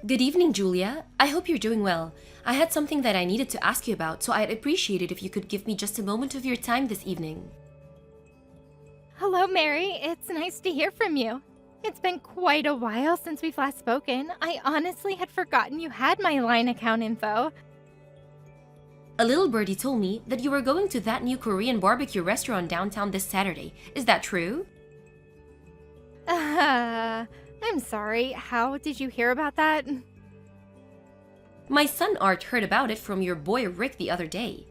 Good evening, Julia. I hope you're doing well. I had something that I needed to ask you about, so I'd appreciate it if you could give me just a moment of your time this evening. Hello, Mary. It's nice to hear from you. It's been quite a while since we've last spoken. I honestly had forgotten you had my line account info. A little birdie told me that you were going to that new Korean barbecue restaurant downtown this Saturday. Is that true? I'm sorry. How did you hear about that? My son Art heard about it from your boy Rick the other day.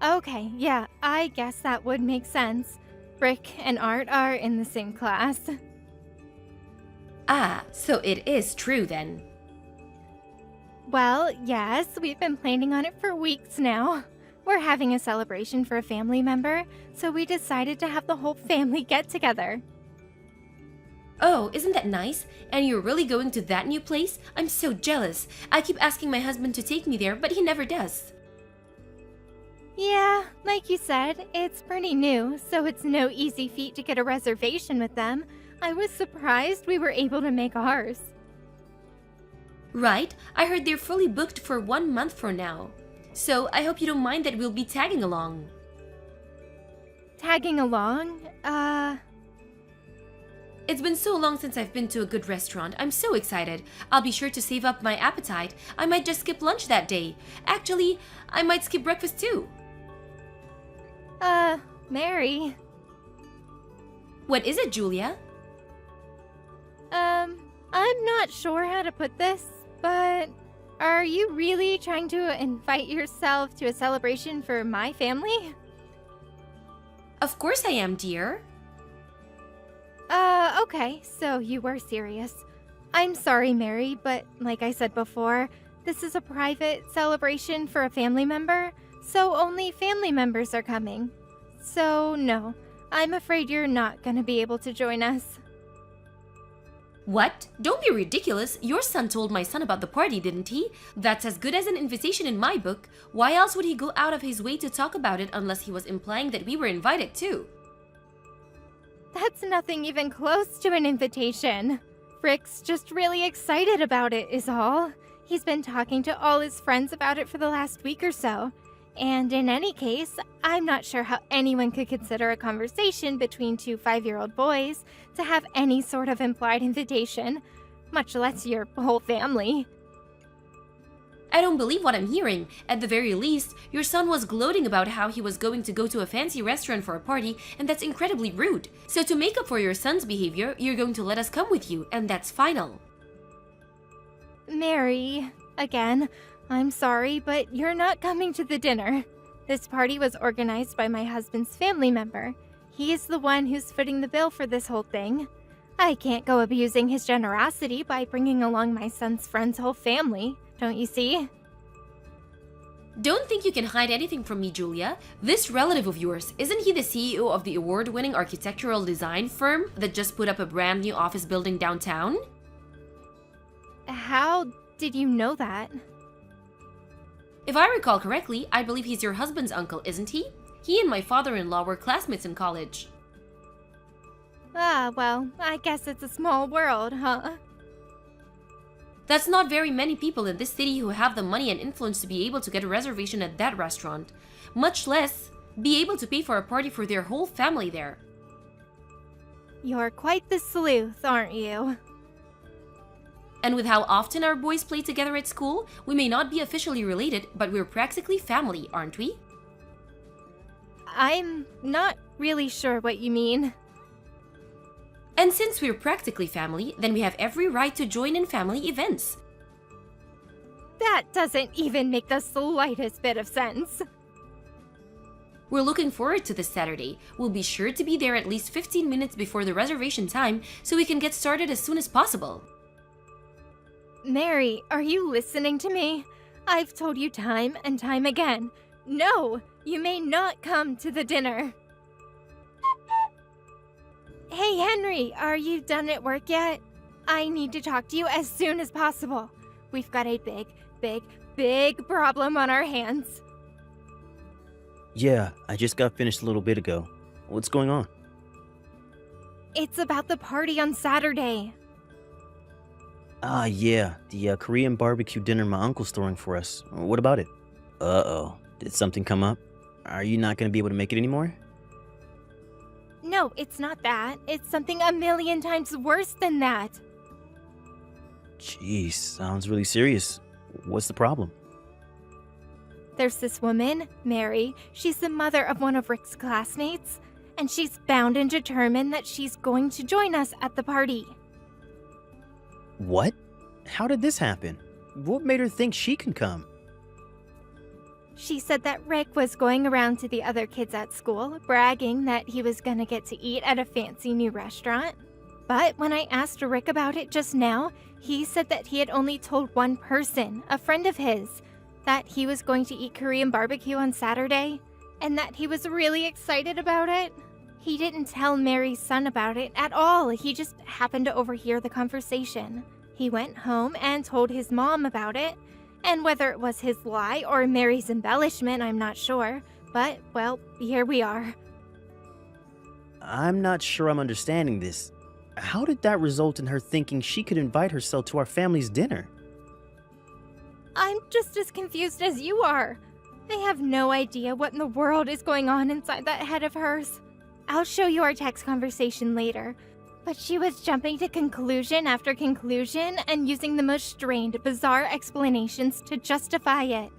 Okay, yeah, I guess that would make sense. Rick and Art are in the same class. Ah, so it is true then. Well, yes, we've been planning on it for weeks now. We're having a celebration for a family member, so we decided to have the whole family get together. Oh, isn't that nice? And you're really going to that new place? I'm so jealous. I keep asking my husband to take me there, but he never does. Yeah, like you said, it's pretty new, so it's no easy feat to get a reservation with them. I was surprised we were able to make ours. Right, I heard they're fully booked for 1 month from now. So I hope you don't mind that we'll be tagging along. Tagging along? It's been so long since I've been to a good restaurant. I'm so excited. I'll be sure to save up my appetite. I might just skip lunch that day. Actually, I might skip breakfast too. Mary. What is it, Julia? I'm not sure how to put this, but are you really trying to invite yourself to a celebration for my family? Of course I am, dear. Okay, so you were serious. I'm sorry, Mary, but like I said before, this is a private celebration for a family member, so only family members are coming. So, no, I'm afraid you're not gonna be able to join us. What? Don't be ridiculous. Your son told my son about the party, didn't he? That's as good as an invitation in my book. Why else would he go out of his way to talk about it unless he was implying that we were invited too? That's nothing even close to an invitation. Rick's just really excited about it, is all. He's been talking to all his friends about it for the last week or so. And in any case, I'm not sure how anyone could consider a conversation between two 5-year-old boys to have any sort of implied invitation, much less your whole family. I don't believe what I'm hearing. At the very least, your son was gloating about how he was going to go to a fancy restaurant for a party, and that's incredibly rude. So to make up for your son's behavior, you're going to let us come with you, and that's final. Mary, again, I'm sorry, but you're not coming to the dinner. This party was organized by my husband's family member. He is the one who's footing the bill for this whole thing. I can't go abusing his generosity by bringing along my son's friend's whole family, don't you see? Don't think you can hide anything from me, Julia. This relative of yours, isn't he the CEO of the award-winning architectural design firm that just put up a brand new office building downtown? How did you know that? If I recall correctly, I believe he's your husband's uncle, isn't he? He and my father-in-law were classmates in college. Ah, well, I guess it's a small world, huh? That's not very many people in this city who have the money and influence to be able to get a reservation at that restaurant, much less be able to pay for a party for their whole family there. You're quite the sleuth, aren't you? And with how often our boys play together at school, we may not be officially related, but we're practically family, aren't we? I'm not really sure what you mean. And since we're practically family, then we have every right to join in family events. That doesn't even make the slightest bit of sense. We're looking forward to this Saturday. We'll be sure to be there at least 15 minutes before the reservation time so we can get started as soon as possible. Mary, are you listening to me? I've told you time and time again. No, you may not come to the dinner. Hey, Henry, are you done at work yet? I need to talk to you as soon as possible. We've got a big problem on our hands. Yeah, I just got finished a little bit ago. What's going on? It's about the party on Saturday. Ah, yeah, the Korean barbecue dinner my uncle's throwing for us. What about it? Uh-oh, did something come up? Are you not going to be able to make it anymore? No, it's not that. It's something a million times worse than that. Jeez, sounds really serious. What's the problem? There's this woman, Mary. She's the mother of one of Rick's classmates, and she's bound and determined that she's going to join us at the party. What? How did this happen? What made her think she can come? She said that Rick was going around to the other kids at school, bragging that he was gonna get to eat at a fancy new restaurant. But when I asked Rick about it just now, he said that he had only told one person, a friend of his, that he was going to eat Korean barbecue on Saturday, and that he was really excited about it. He didn't tell Mary's son about it at all. He just happened to overhear the conversation. He went home and told his mom about it, and whether it was his lie or Mary's embellishment, I'm not sure. But, well, here we are. I'm not sure I'm understanding this. How did that result in her thinking she could invite herself to our family's dinner? I'm just as confused as you are. I have no idea what in the world is going on inside that head of hers. I'll show you our text conversation later. But she was jumping to conclusion after conclusion and using the most strained, bizarre explanations to justify it.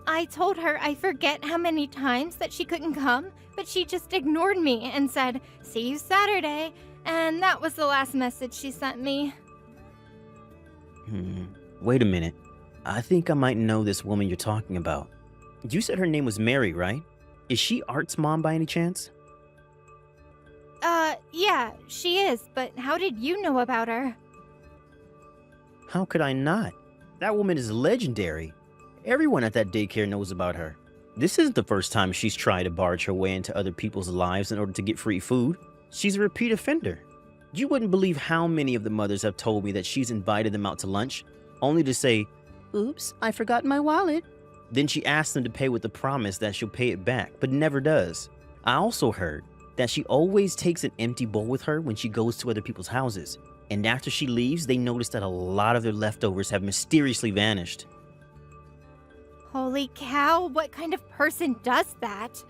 I told her I forget how many times that she couldn't come, but she just ignored me and said, "See you Saturday," and that was the last message she sent me. Wait a minute. I think I might know this woman you're talking about. You said her name was Mary, right? Is she Art's mom by any chance? Yeah, she is, but how did you know about her? How could I not? That woman is legendary. Everyone at that daycare knows about her. This isn't the first time she's tried to barge her way into other people's lives in order to get free food. She's a repeat offender. You wouldn't believe how many of the mothers have told me that she's invited them out to lunch, only to say, "Oops, I forgot my wallet." Then she asks them to pay with the promise that she'll pay it back, but never does. I also heard that she always takes an empty bowl with her when she goes to other people's houses, and after she leaves, they notice that a lot of their leftovers have mysteriously vanished. Holy cow, what kind of person does that?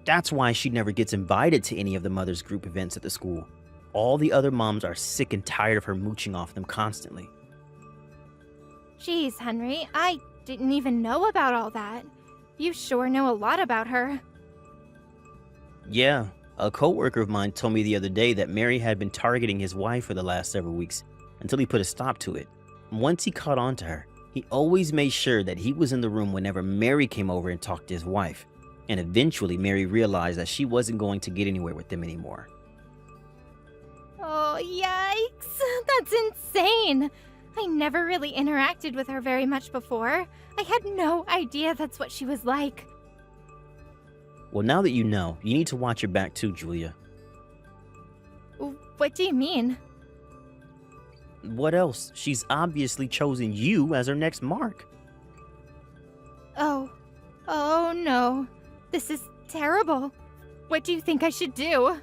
That's why she never gets invited to any of the mothers' group events at the school. All the other moms are sick and tired of her mooching off them constantly. Jeez, Henry, I didn't even know about all that. You sure know a lot about her. Yeah, a coworker of mine told me the other day that Mary had been targeting his wife for the last several weeks until he put a stop to it. Once he caught on to her, he always made sure that he was in the room whenever Mary came over and talked to his wife. And eventually Mary realized that she wasn't going to get anywhere with them anymore. Oh, yikes! That's insane! I never really interacted with her very much before. I had no idea that's what she was like. Well, now that you know, you need to watch your back too, Julia. What do you mean? What else? She's obviously chosen you as her next mark. Oh no. This is terrible. What do you think I should do?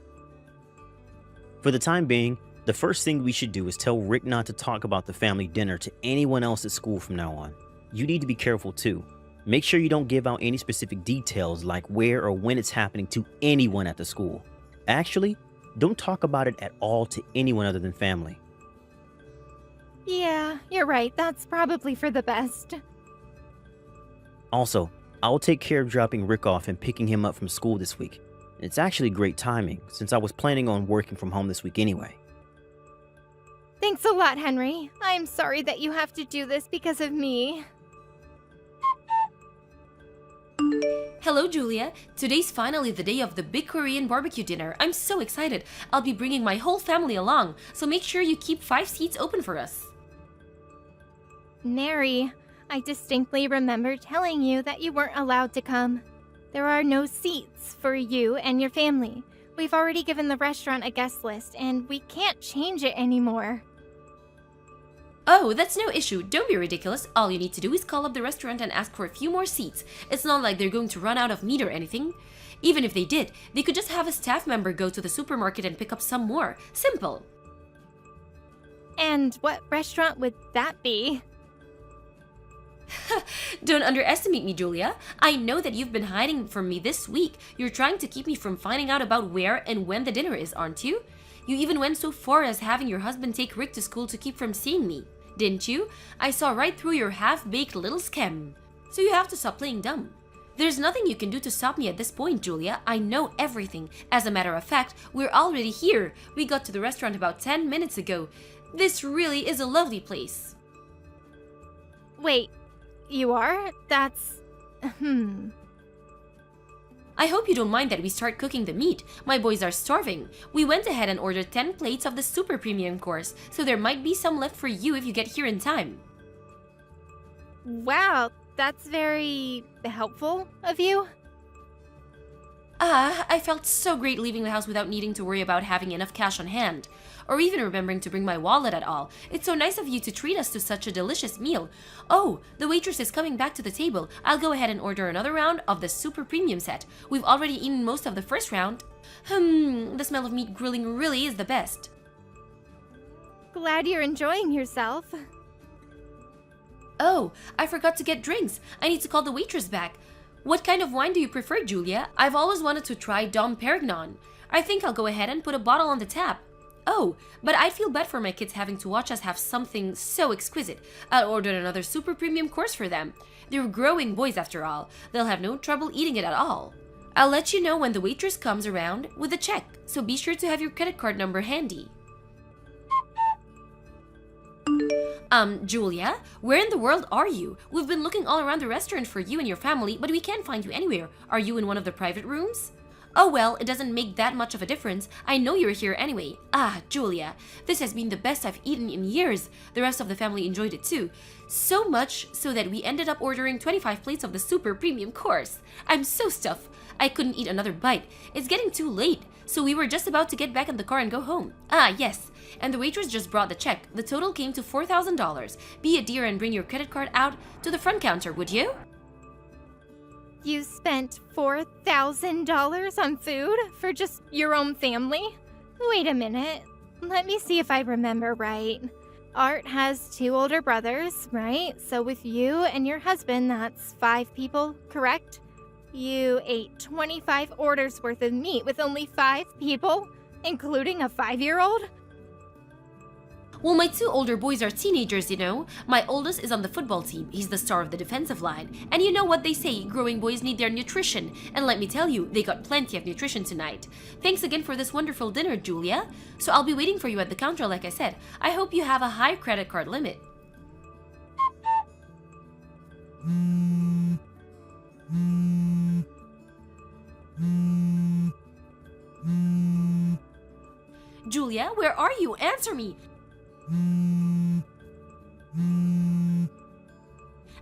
For the time being, the first thing we should do is tell Rick not to talk about the family dinner to anyone else at school from now on. You need to be careful too. Make sure you don't give out any specific details like where or when it's happening to anyone at the school. Actually, don't talk about it at all to anyone other than family. Yeah, you're right. That's probably for the best. Also, I'll take care of dropping Rick off and picking him up from school this week. It's actually great timing, since I was planning on working from home this week anyway. Thanks a lot, Henry. I'm sorry that you have to do this because of me. Hello, Julia. Today's finally the day of the big Korean barbecue dinner. I'm so excited. I'll be bringing my whole family along, so make sure you keep 5 seats open for us. Mary, I distinctly remember telling you that you weren't allowed to come. There are no seats for you and your family. We've already given the restaurant a guest list, and we can't change it anymore. Oh, that's no issue. Don't be ridiculous. All you need to do is call up the restaurant and ask for a few more seats. It's not like they're going to run out of meat or anything. Even if they did, they could just have a staff member go to the supermarket and pick up some more. Simple. And what restaurant would that be? Don't underestimate me, Julia. I know that you've been hiding from me this week. You're trying to keep me from finding out about where and when the dinner is, aren't you? You even went so far as having your husband take Rick to school to keep from seeing me, didn't you? I saw right through your half-baked little scam. So you have to stop playing dumb. There's nothing you can do to stop me at this point, Julia. I know everything. As a matter of fact, we're already here. We got to the restaurant about 10 minutes ago. This really is a lovely place. Wait, you are? That's... I hope you don't mind that we start cooking the meat. My boys are starving. We went ahead and ordered 10 plates of the super premium course, so there might be some left for you if you get here in time. Wow, that's very helpful of you. I felt so great leaving the house without needing to worry about having enough cash on hand, or even remembering to bring my wallet at all. It's so nice of you to treat us to such a delicious meal. Oh, the waitress is coming back to the table. I'll go ahead and order another round of the super premium set. We've already eaten most of the first round. The smell of meat grilling really is the best. Glad you're enjoying yourself. Oh, I forgot to get drinks. I need to call the waitress back. What kind of wine do you prefer, Julia? I've always wanted to try Dom Perignon. I think I'll go ahead and put a bottle on the tap. Oh, but I'd feel bad for my kids having to watch us have something so exquisite. I'll order another super premium course for them. They're growing boys after all. They'll have no trouble eating it at all. I'll let you know when the waitress comes around with a check, so be sure to have your credit card number handy. Julia, where in the world are you? We've been looking all around the restaurant for you and your family, but we can't find you anywhere. Are you in one of the private rooms? Oh well, it doesn't make that much of a difference. I know you're here anyway. Julia, this has been the best I've eaten in years. The rest of the family enjoyed it too. So much so that we ended up ordering 25 plates of the super premium course. I'm so stuffed. I couldn't eat another bite. It's getting too late, so we were just about to get back in the car and go home. Yes. And the waitress just brought the check. The total came to $4,000. Be a dear and bring your credit card out to the front counter, would you? You spent $4,000 on food for just your own family? Wait a minute. Let me see if I remember right. Art has 2 older brothers, right? So with you and your husband, that's 5 people, correct? You ate 25 orders worth of meat with only 5 people, including a 5-year-old? Well, my 2 older boys are teenagers, you know. My oldest is on the football team. He's the star of the defensive line. And you know what they say, growing boys need their nutrition. And let me tell you, they got plenty of nutrition tonight. Thanks again for this wonderful dinner, Julia. So I'll be waiting for you at the counter like I said. I hope you have a high credit card limit. Julia, where are you? Answer me.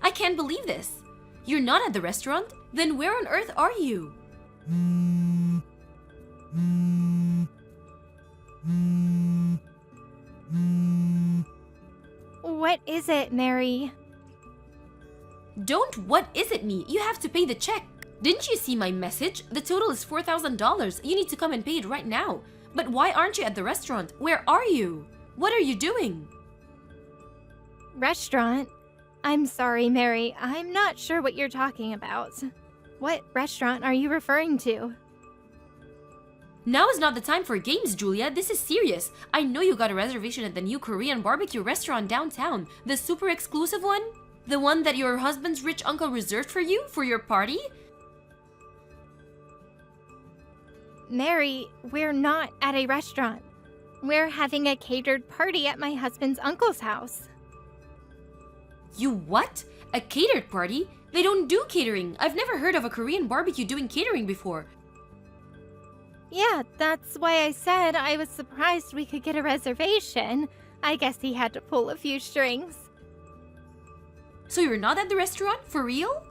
I can't believe this. You're not at the restaurant? Then where on earth are you? What is it, Mary? Don't what is it me? You have to pay the check. Didn't you see my message? The total is $4,000. You need to come and pay it right now. But why aren't you at the restaurant? Where are you? What are you doing? Restaurant? I'm sorry, Mary. I'm not sure what you're talking about. What restaurant are you referring to? Now is not the time for games, Julia. This is serious. I know you got a reservation at the new Korean barbecue restaurant downtown. The super exclusive one? The one that your husband's rich uncle reserved for you for your party? Mary, we're not at a restaurant. We're having a catered party at my husband's uncle's house. You what? A catered party? They don't do catering. I've never heard of a Korean barbecue doing catering before. Yeah, that's why I said I was surprised we could get a reservation. I guess he had to pull a few strings. So you're not at the restaurant? For real?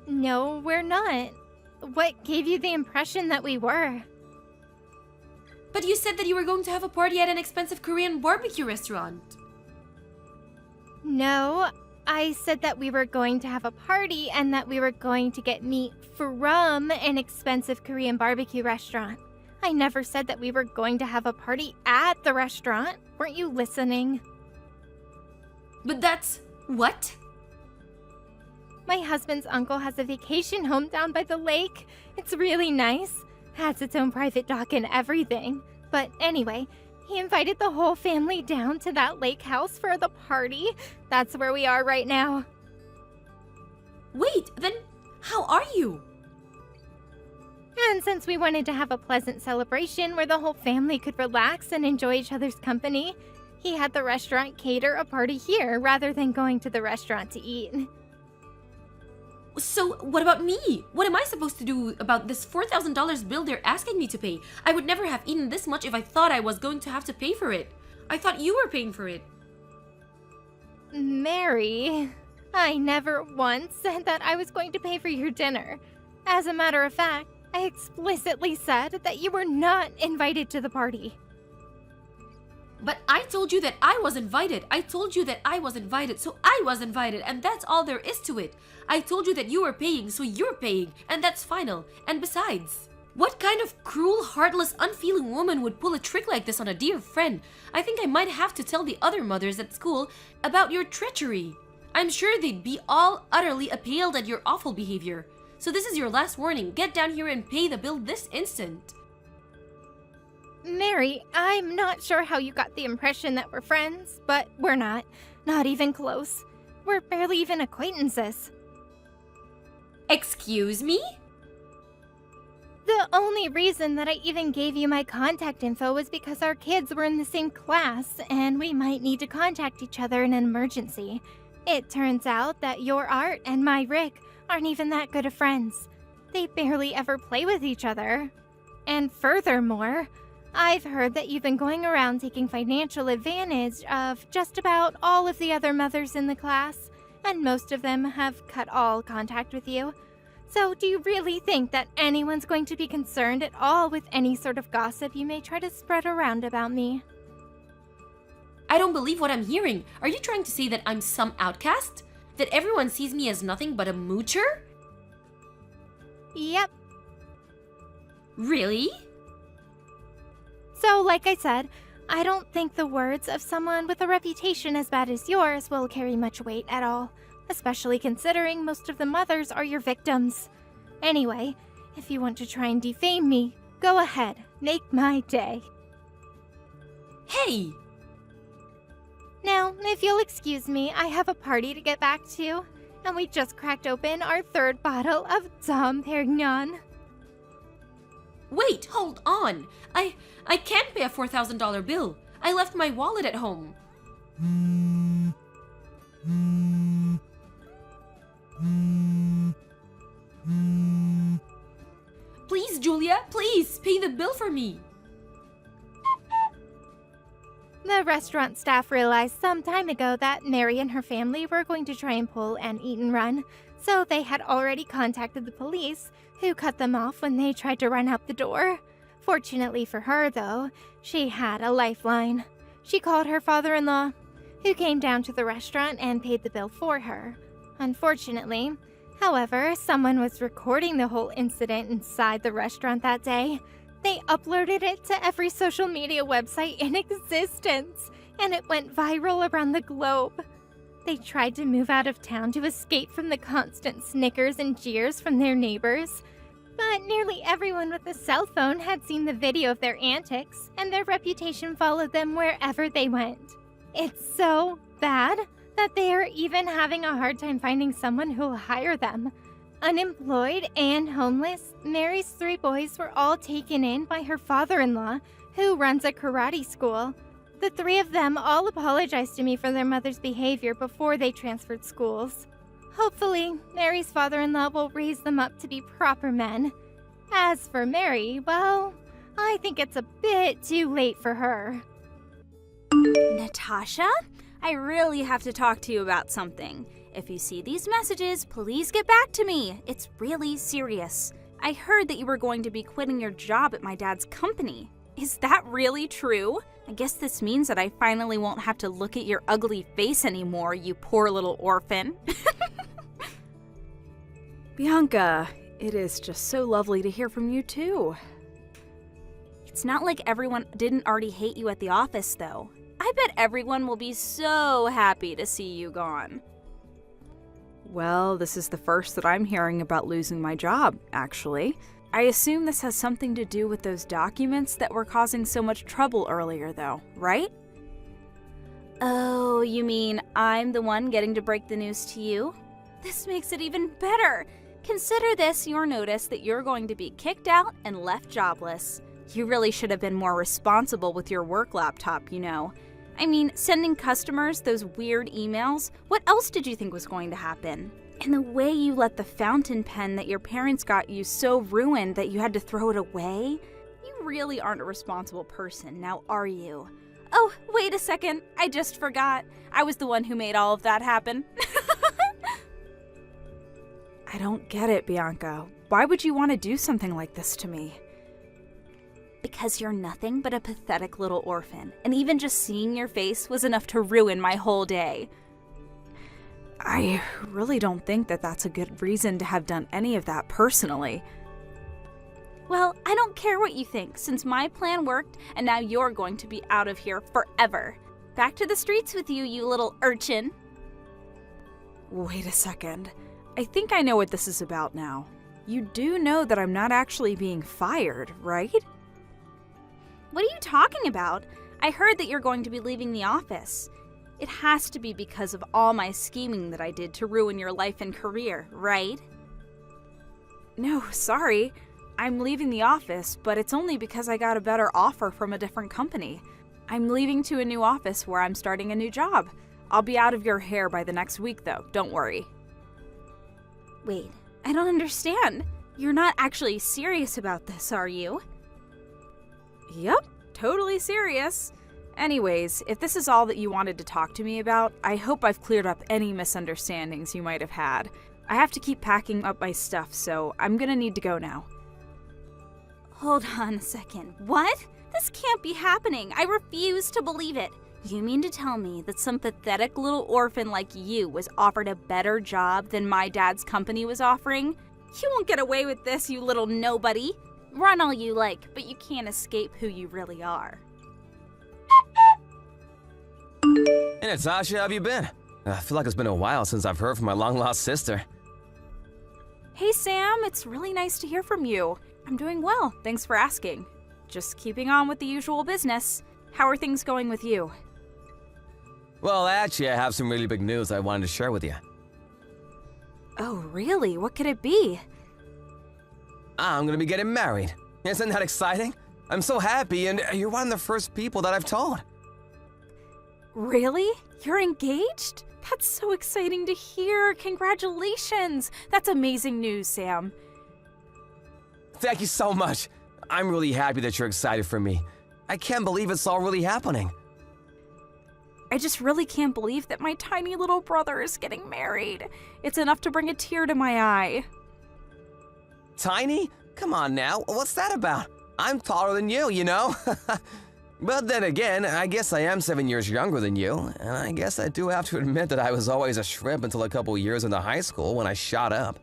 No, we're not. What gave you the impression that we were? But you said that you were going to have a party at an expensive Korean barbecue restaurant. No, I said that we were going to have a party and that we were going to get meat from an expensive Korean barbecue restaurant. I never said that we were going to have a party at the restaurant. Weren't you listening? But that's... what? My husband's uncle has a vacation home down by the lake. It's really nice. Has its own private dock and everything. But anyway, he invited the whole family down to that lake house for the party. That's where we are right now. Wait, then how are you? And since we wanted to have a pleasant celebration where the whole family could relax and enjoy each other's company, he had the restaurant cater a party here rather than going to the restaurant to eat. So, what about me? What am I supposed to do about this $4,000 bill they're asking me to pay? I would never have eaten this much if I thought I was going to have to pay for it. I thought you were paying for it. Mary, I never once said that I was going to pay for your dinner. As a matter of fact, I explicitly said that you were not invited to the party. But I told you that I was invited. I told you that I was invited, so I was invited, and that's all there is to it. I told you that you were paying, so you're paying, and that's final. And besides, what kind of cruel, heartless, unfeeling woman would pull a trick like this on a dear friend? I think I might have to tell the other mothers at school about your treachery. I'm sure they'd be all utterly appalled at your awful behavior. So this is your last warning. Get down here and pay the bill this instant. Mary, I'm not sure how you got the impression that we're friends, but we're not. Not even close. We're barely even acquaintances. Excuse me? The only reason that I even gave you my contact info was because our kids were in the same class and we might need to contact each other in an emergency. It turns out that your Art and my Rick aren't even that good of friends. They barely ever play with each other. And furthermore, I've heard that you've been going around taking financial advantage of just about all of the other mothers in the class, and most of them have cut all contact with you. So do you really think that anyone's going to be concerned at all with any sort of gossip you may try to spread around about me? I don't believe what I'm hearing. Are you trying to say that I'm some outcast? That everyone sees me as nothing but a moocher? Yep. Really? So, like I said, I don't think the words of someone with a reputation as bad as yours will carry much weight at all, especially considering most of the mothers are your victims. Anyway, if you want to try and defame me, go ahead, make my day. Hey! Now, if you'll excuse me, I have a party to get back to, and we just cracked open our third bottle of Dom Perignon. Wait, hold on. I can't pay a $4,000 bill. I left my wallet at home. Please, Julia, please, pay the bill for me. The restaurant staff realized some time ago that Mary and her family were going to try and pull an eat and run, so they had already contacted the police, who cut them off when they tried to run out the door. Fortunately for her, though, she had a lifeline. She called her father-in-law, who came down to the restaurant and paid the bill for her. Unfortunately, however, someone was recording the whole incident inside the restaurant that day. They uploaded it to every social media website in existence, and it went viral around the globe. They tried to move out of town to escape from the constant snickers and jeers from their neighbors, but nearly everyone with a cell phone had seen the video of their antics, and their reputation followed them wherever they went. It's so bad that they are even having a hard time finding someone who'll hire them. Unemployed and homeless, Mary's 3 boys were all taken in by her father-in-law, who runs a karate school. The 3 of them all apologized to me for their mother's behavior before they transferred schools. Hopefully, Mary's father-in-law will raise them up to be proper men. As for Mary, well, I think it's a bit too late for her. Natasha? I really have to talk to you about something. If you see these messages, please get back to me. It's really serious. I heard that you were going to be quitting your job at my dad's company. Is that really true? I guess this means that I finally won't have to look at your ugly face anymore, you poor little orphan. Bianca, it is just so lovely to hear from you too. It's not like everyone didn't already hate you at the office, though. I bet everyone will be so happy to see you gone. Well, this is the first that I'm hearing about losing my job, actually. I assume this has something to do with those documents that were causing so much trouble earlier, though, right? Oh, you mean I'm the one getting to break the news to you? This makes it even better. Consider this your notice that you're going to be kicked out and left jobless. You really should have been more responsible with your work laptop, you know. I mean, sending customers those weird emails, what else did you think was going to happen? And the way you let the fountain pen that your parents got you so ruined that you had to throw it away? You really aren't a responsible person, now are you? Oh, wait a second, I just forgot. I was the one who made all of that happen. I don't get it, Bianca. Why would you want to do something like this to me? Because you're nothing but a pathetic little orphan, and even just seeing your face was enough to ruin my whole day. I really don't think that that's a good reason to have done any of that personally. Well, I don't care what you think, since my plan worked, and now you're going to be out of here forever. Back to the streets with you, you little urchin. Wait a second. I think I know what this is about now. You do know that I'm not actually being fired, right? What are you talking about? I heard that you're going to be leaving the office. It has to be because of all my scheming that I did to ruin your life and career, right? No, sorry. I'm leaving the office, but it's only because I got a better offer from a different company. I'm leaving to a new office where I'm starting a new job. I'll be out of your hair by the next week, though. Don't worry. Wait, I don't understand. You're not actually serious about this, are you? Yep, totally serious. Anyways, if this is all that you wanted to talk to me about, I hope I've cleared up any misunderstandings you might have had. I have to keep packing up my stuff, so I'm gonna need to go now. Hold on a second. What? This can't be happening. I refuse to believe it. You mean to tell me that some pathetic little orphan like you was offered a better job than my dad's company was offering? You won't get away with this, you little nobody. Run all you like, but you can't escape who you really are. Hey, Natasha, how have you been? I feel like it's been a while since I've heard from my long-lost sister. Hey, Sam, it's really nice to hear from you. I'm doing well, thanks for asking. Just keeping on with the usual business. How are things going with you? Well, actually, I have some really big news I wanted to share with you. Oh, really? What could it be? I'm gonna be getting married. Isn't that exciting? I'm so happy, and you're one of the first people that I've told. Really? You're engaged? That's so exciting to hear. Congratulations. That's amazing news, Sam. Thank you so much. I'm really happy that you're excited for me. I can't believe it's all really happening. I just really can't believe that my tiny little brother is getting married. It's enough to bring a tear to my eye. Tiny? Come on now, what's that about? I'm taller than you, you know? But then again, I guess I am 7 years younger than you, and I guess I do have to admit that I was always a shrimp until a couple years into high school when I shot up.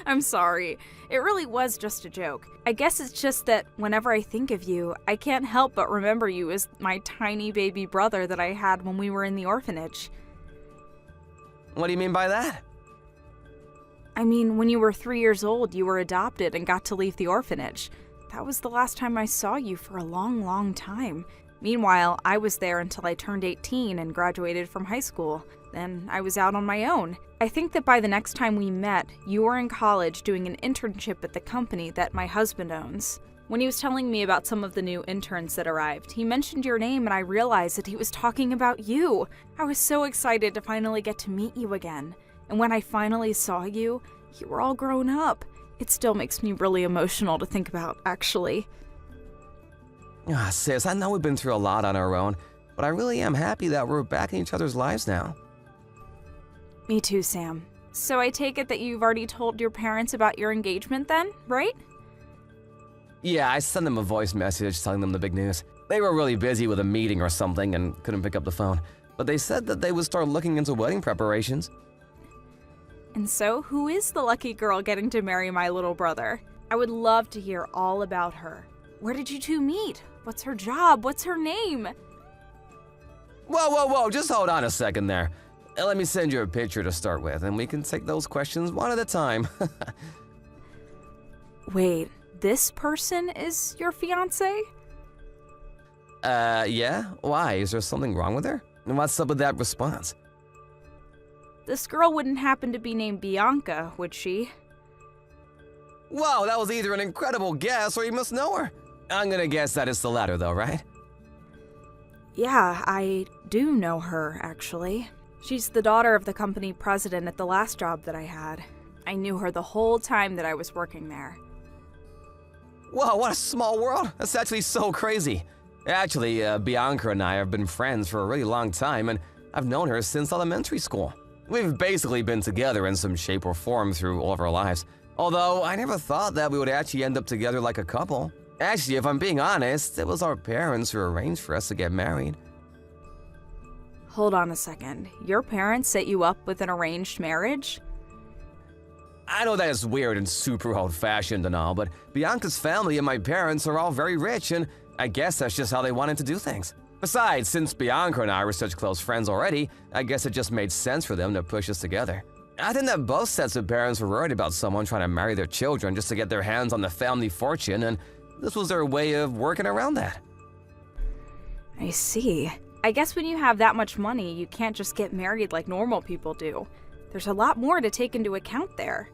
I'm sorry. It really was just a joke. I guess it's just that whenever I think of you, I can't help but remember you as my tiny baby brother that I had when we were in the orphanage. What do you mean by that? I mean, when you were 3 years old, you were adopted and got to leave the orphanage. That was the last time I saw you for a long, long time. Meanwhile, I was there until I turned 18 and graduated from high school. Then I was out on my own. I think that by the next time we met, you were in college doing an internship at the company that my husband owns. When he was telling me about some of the new interns that arrived, he mentioned your name and I realized that he was talking about you. I was so excited to finally get to meet you again. And when I finally saw you, you were all grown up. It still makes me really emotional to think about, actually. Ah, sis, I know we've been through a lot on our own, but I really am happy that we're back in each other's lives now. Me too, Sam. So I take it that you've already told your parents about your engagement then, right? Yeah, I sent them a voice message telling them the big news. They were really busy with a meeting or something and couldn't pick up the phone, but they said that they would start looking into wedding preparations. And so, who is the lucky girl getting to marry my little brother? I would love to hear all about her. Where did you two meet? What's her job? What's her name? Whoa, just hold on a second there. Let me send you a picture to start with, and we can take those questions one at a time. Wait, this person is your fiancé? Yeah? Why? Is there something wrong with her? And what's up with that response? This girl wouldn't happen to be named Bianca, would she? Whoa, that was either an incredible guess or you must know her. I'm gonna guess that it's the latter though, right? Yeah, I do know her, actually. She's the daughter of the company president at the last job that I had. I knew her the whole time that I was working there. Whoa, what a small world. That's actually so crazy. Actually, Bianca and I have been friends for a really long time, and I've known her since elementary school. We've basically been together in some shape or form through all of our lives. Although, I never thought that we would actually end up together like a couple. Actually, if I'm being honest, it was our parents who arranged for us to get married. Hold on a second. Your parents set you up with an arranged marriage? I know that is weird and super old-fashioned and all, but Bianca's family and my parents are all very rich, and I guess that's just how they wanted to do things. Besides, since Bianca and I were such close friends already, I guess it just made sense for them to push us together. I think that both sets of parents were worried about someone trying to marry their children just to get their hands on the family fortune, and this was their way of working around that. I see. I guess when you have that much money, you can't just get married like normal people do. There's a lot more to take into account there.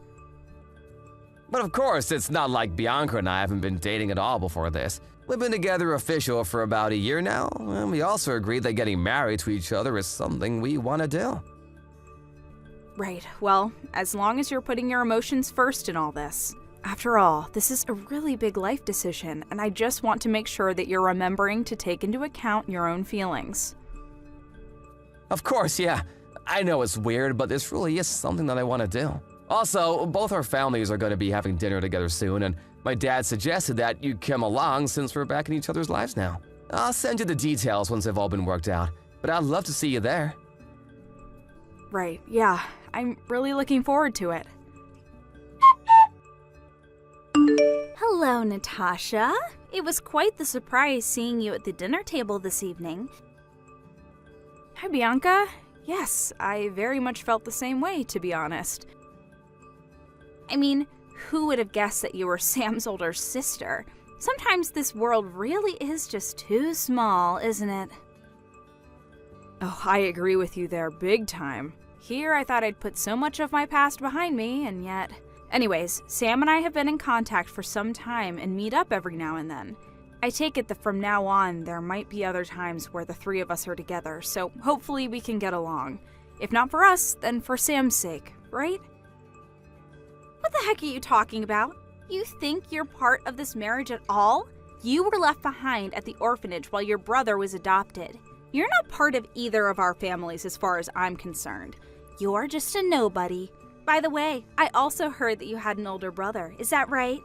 But of course, it's not like Bianca and I haven't been dating at all before this. We've been together official for about a year now, and we also agreed that getting married to each other is something we want to do. Right, well, as long as you're putting your emotions first in all this. After all, this is a really big life decision, and I just want to make sure that you're remembering to take into account your own feelings. Of course, yeah. I know it's weird, but this really is something that I want to do. Also, both our families are going to be having dinner together soon, and my dad suggested that you come along since we're back in each other's lives now. I'll send you the details once they've all been worked out, but I'd love to see you there. Right, yeah, I'm really looking forward to it. Hello, Natasha. It was quite the surprise seeing you at the dinner table this evening. Hi, Bianca. Yes, I very much felt the same way, to be honest. I mean, who would have guessed that you were Sam's older sister? Sometimes this world really is just too small, isn't it? Oh, I agree with you there big time. Here I thought I'd put so much of my past behind me, and yet... Anyways, Sam and I have been in contact for some time and meet up every now and then. I take it that from now on, there might be other times where the three of us are together, so hopefully we can get along. If not for us, then for Sam's sake, right? What the heck are you talking about? You think you're part of this marriage at all? You were left behind at the orphanage while your brother was adopted. You're not part of either of our families as far as I'm concerned. You're just a nobody. By the way, I also heard that you had an older brother. Is that right?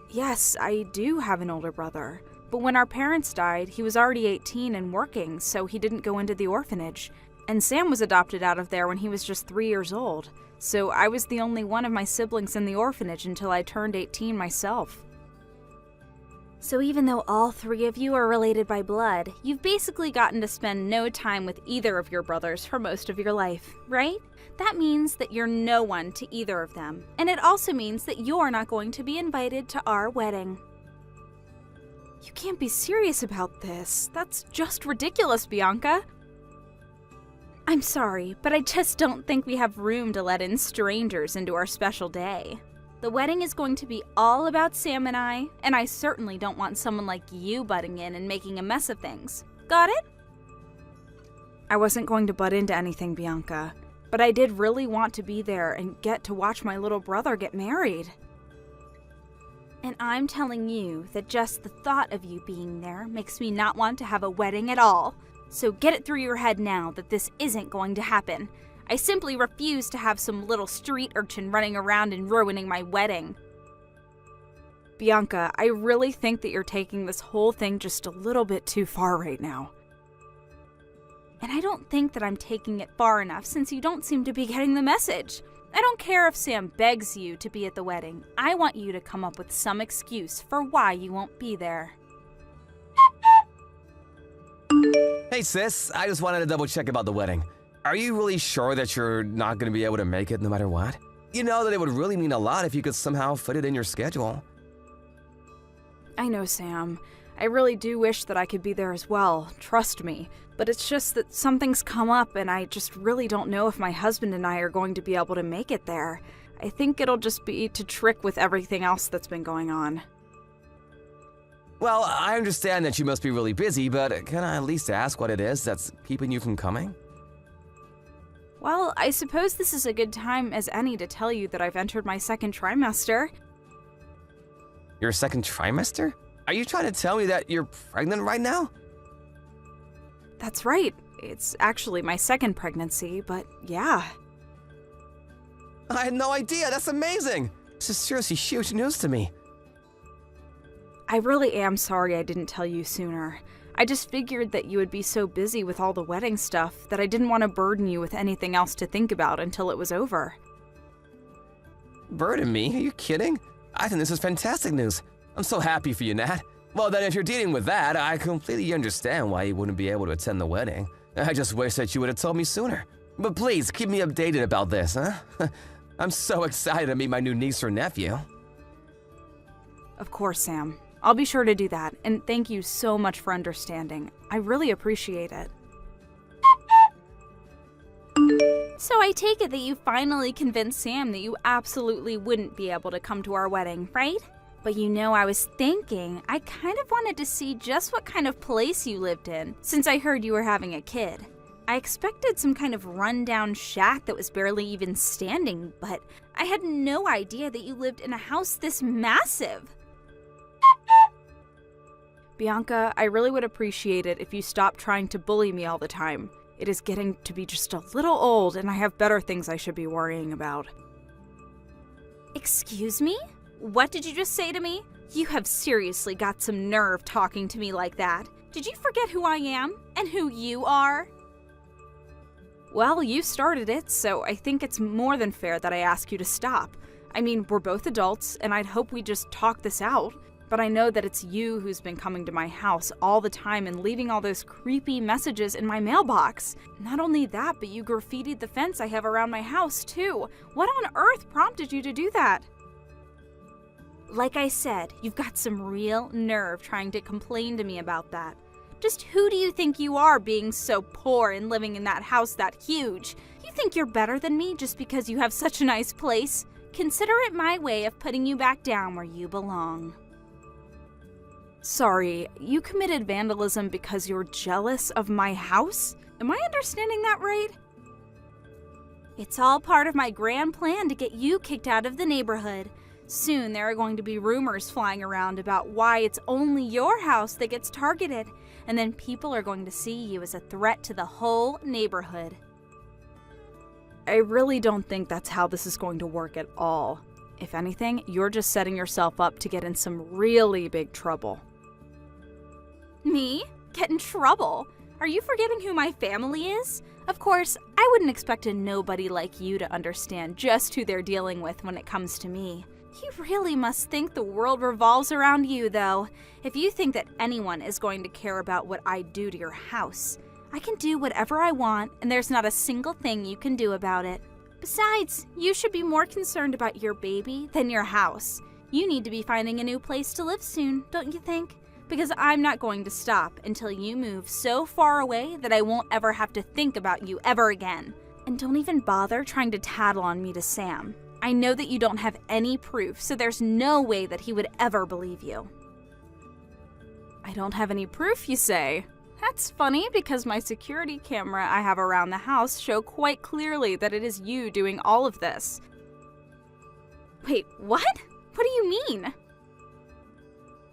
Yes, I do have an older brother. But when our parents died, he was already 18 and working, so he didn't go into the orphanage. And Sam was adopted out of there when he was just 3 years old. So I was the only one of my siblings in the orphanage until I turned 18 myself. So even though all three of you are related by blood, you've basically gotten to spend no time with either of your brothers for most of your life, right? That means that you're no one to either of them. And it also means that you're not going to be invited to our wedding. You can't be serious about this. That's just ridiculous, Bianca. I'm sorry, but I just don't think we have room to let in strangers into our special day. The wedding is going to be all about Sam and I certainly don't want someone like you butting in and making a mess of things. Got it? I wasn't going to butt into anything, Bianca, but I did really want to be there and get to watch my little brother get married. And I'm telling you that just the thought of you being there makes me not want to have a wedding at all. So get it through your head now that this isn't going to happen. I simply refuse to have some little street urchin running around and ruining my wedding. Bianca, I really think that you're taking this whole thing just a little bit too far right now. And I don't think that I'm taking it far enough since you don't seem to be getting the message. I don't care if Sam begs you to be at the wedding. I want you to come up with some excuse for why you won't be there. Hey sis, I just wanted to double check about the wedding. Are you really sure that you're not going to be able to make it no matter what? You know that it would really mean a lot if you could somehow fit it in your schedule. I know, Sam. I really do wish that I could be there as well, trust me. But it's just that something's come up and I just really don't know if my husband and I are going to be able to make it there. I think it'll just be to trick with everything else that's been going on. Well, I understand that you must be really busy, but can I at least ask what it is that's keeping you from coming? Well, I suppose this is a good time as any to tell you that I've entered my second trimester. Your second trimester? Are you trying to tell me that you're pregnant right now? That's right. It's actually my second pregnancy, but yeah. I had no idea. That's amazing. This is seriously huge news to me. I really am sorry I didn't tell you sooner. I just figured that you would be so busy with all the wedding stuff that I didn't want to burden you with anything else to think about until it was over. Burden me? Are you kidding? I think this is fantastic news. I'm so happy for you, Nat. Well, then if you're dealing with that, I completely understand why you wouldn't be able to attend the wedding. I just wish that you would have told me sooner. But please, keep me updated about this, huh? I'm so excited to meet my new niece or nephew. Of course, Sam. I'll be sure to do that, and thank you so much for understanding. I really appreciate it. So I take it that you finally convinced Sam that you absolutely wouldn't be able to come to our wedding, right? But you know, I was thinking, I kind of wanted to see just what kind of place you lived in, since I heard you were having a kid. I expected some kind of rundown shack that was barely even standing, but I had no idea that you lived in a house this massive. Bianca, I really would appreciate it if you stopped trying to bully me all the time. It is getting to be just a little old, and I have better things I should be worrying about. Excuse me? What did you just say to me? You have seriously got some nerve talking to me like that. Did you forget who I am and who you are? Well, you started it, so I think it's more than fair that I ask you to stop. I mean, we're both adults, and I'd hope we just talk this out. But I know that it's you who's been coming to my house all the time and leaving all those creepy messages in my mailbox. Not only that, but you graffitied the fence I have around my house, too. What on earth prompted you to do that? Like I said, you've got some real nerve trying to complain to me about that. Just who do you think you are being so poor and living in that house that huge? You think you're better than me just because you have such a nice place? Consider it my way of putting you back down where you belong. Sorry, you committed vandalism because you're jealous of my house? Am I understanding that right? It's all part of my grand plan to get you kicked out of the neighborhood. Soon there are going to be rumors flying around about why it's only your house that gets targeted, and then people are going to see you as a threat to the whole neighborhood. I really don't think that's how this is going to work at all. If anything, you're just setting yourself up to get in some really big trouble. Me? Get in trouble? Are you forgetting who my family is? Of course, I wouldn't expect a nobody like you to understand just who they're dealing with when it comes to me. You really must think the world revolves around you, though. If you think that anyone is going to care about what I do to your house, I can do whatever I want, and there's not a single thing you can do about it. Besides, you should be more concerned about your baby than your house. You need to be finding a new place to live soon, don't you think? Because I'm not going to stop until you move so far away that I won't ever have to think about you ever again. And don't even bother trying to tattle on me to Sam. I know that you don't have any proof, so there's no way that he would ever believe you. I don't have any proof, you say? That's funny because my security camera I have around the house show quite clearly that it is you doing all of this. Wait, what? What do you mean?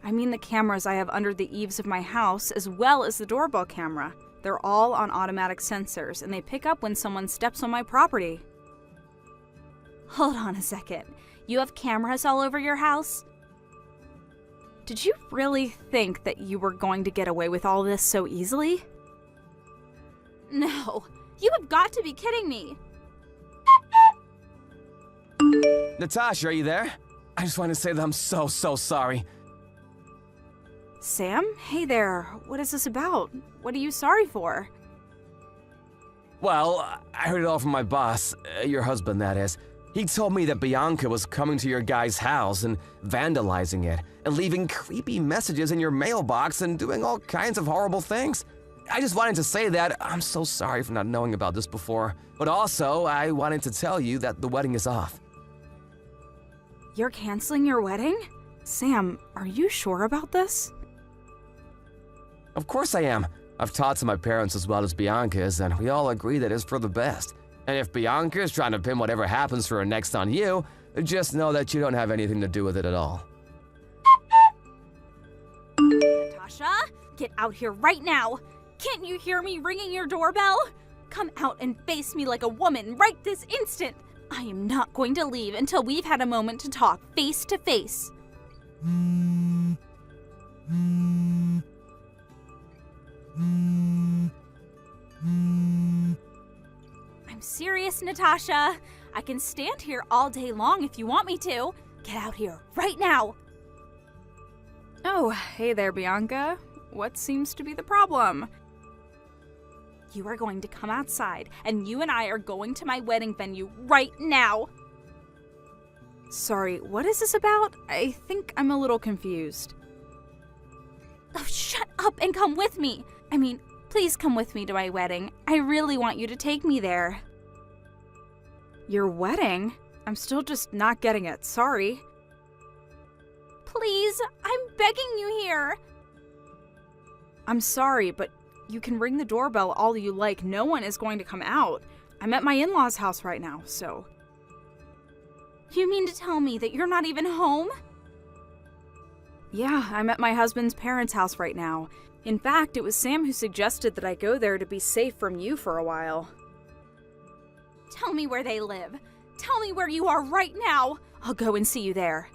I mean the cameras I have under the eaves of my house as well as the doorbell camera. They're all on automatic sensors and they pick up when someone steps on my property. Hold on a second. You have cameras all over your house? Did you really think that you were going to get away with all this so easily? No, you have got to be kidding me. Natasha, are you there? I just want to say that I'm so sorry. Sam? Hey there. What is this about? What are you sorry for? Well, I heard it all from my boss, your husband, that is. He told me that Bianca was coming to your guy's house and vandalizing it, and leaving creepy messages in your mailbox and doing all kinds of horrible things. I just wanted to say that I'm so sorry for not knowing about this before, but also I wanted to tell you that the wedding is off. You're canceling your wedding? Sam, are you sure about this? Of course I am. I've talked to my parents as well as Bianca's, and we all agree that it's for the best. And if Bianca is trying to pin whatever happens to her next on you, just know that you don't have anything to do with it at all. Natasha, get out here right now. Can't you hear me ringing your doorbell? Come out and face me like a woman right this instant. I am not going to leave until we've had a moment to talk face to face. I'm serious, Natasha. I can stand here all day long if you want me to. Get out here right now. Oh, hey there, Bianca. What seems to be the problem? You are going to come outside, and you and I are going to my wedding venue right now. Sorry, what is this about? I think I'm a little confused. Oh, shut up and come with me. I mean, please come with me to my wedding. I really want you to take me there. Your wedding? I'm still just not getting it. Sorry. Please, I'm begging you here. I'm sorry, but you can ring the doorbell all you like. No one is going to come out. I'm at my in-laws' house right now, so... You mean to tell me that you're not even home? Yeah, I'm at my husband's parents' house right now. In fact, it was Sam who suggested that I go there to be safe from you for a while. Tell me where they live. Tell me where you are right now. I'll go and see you there.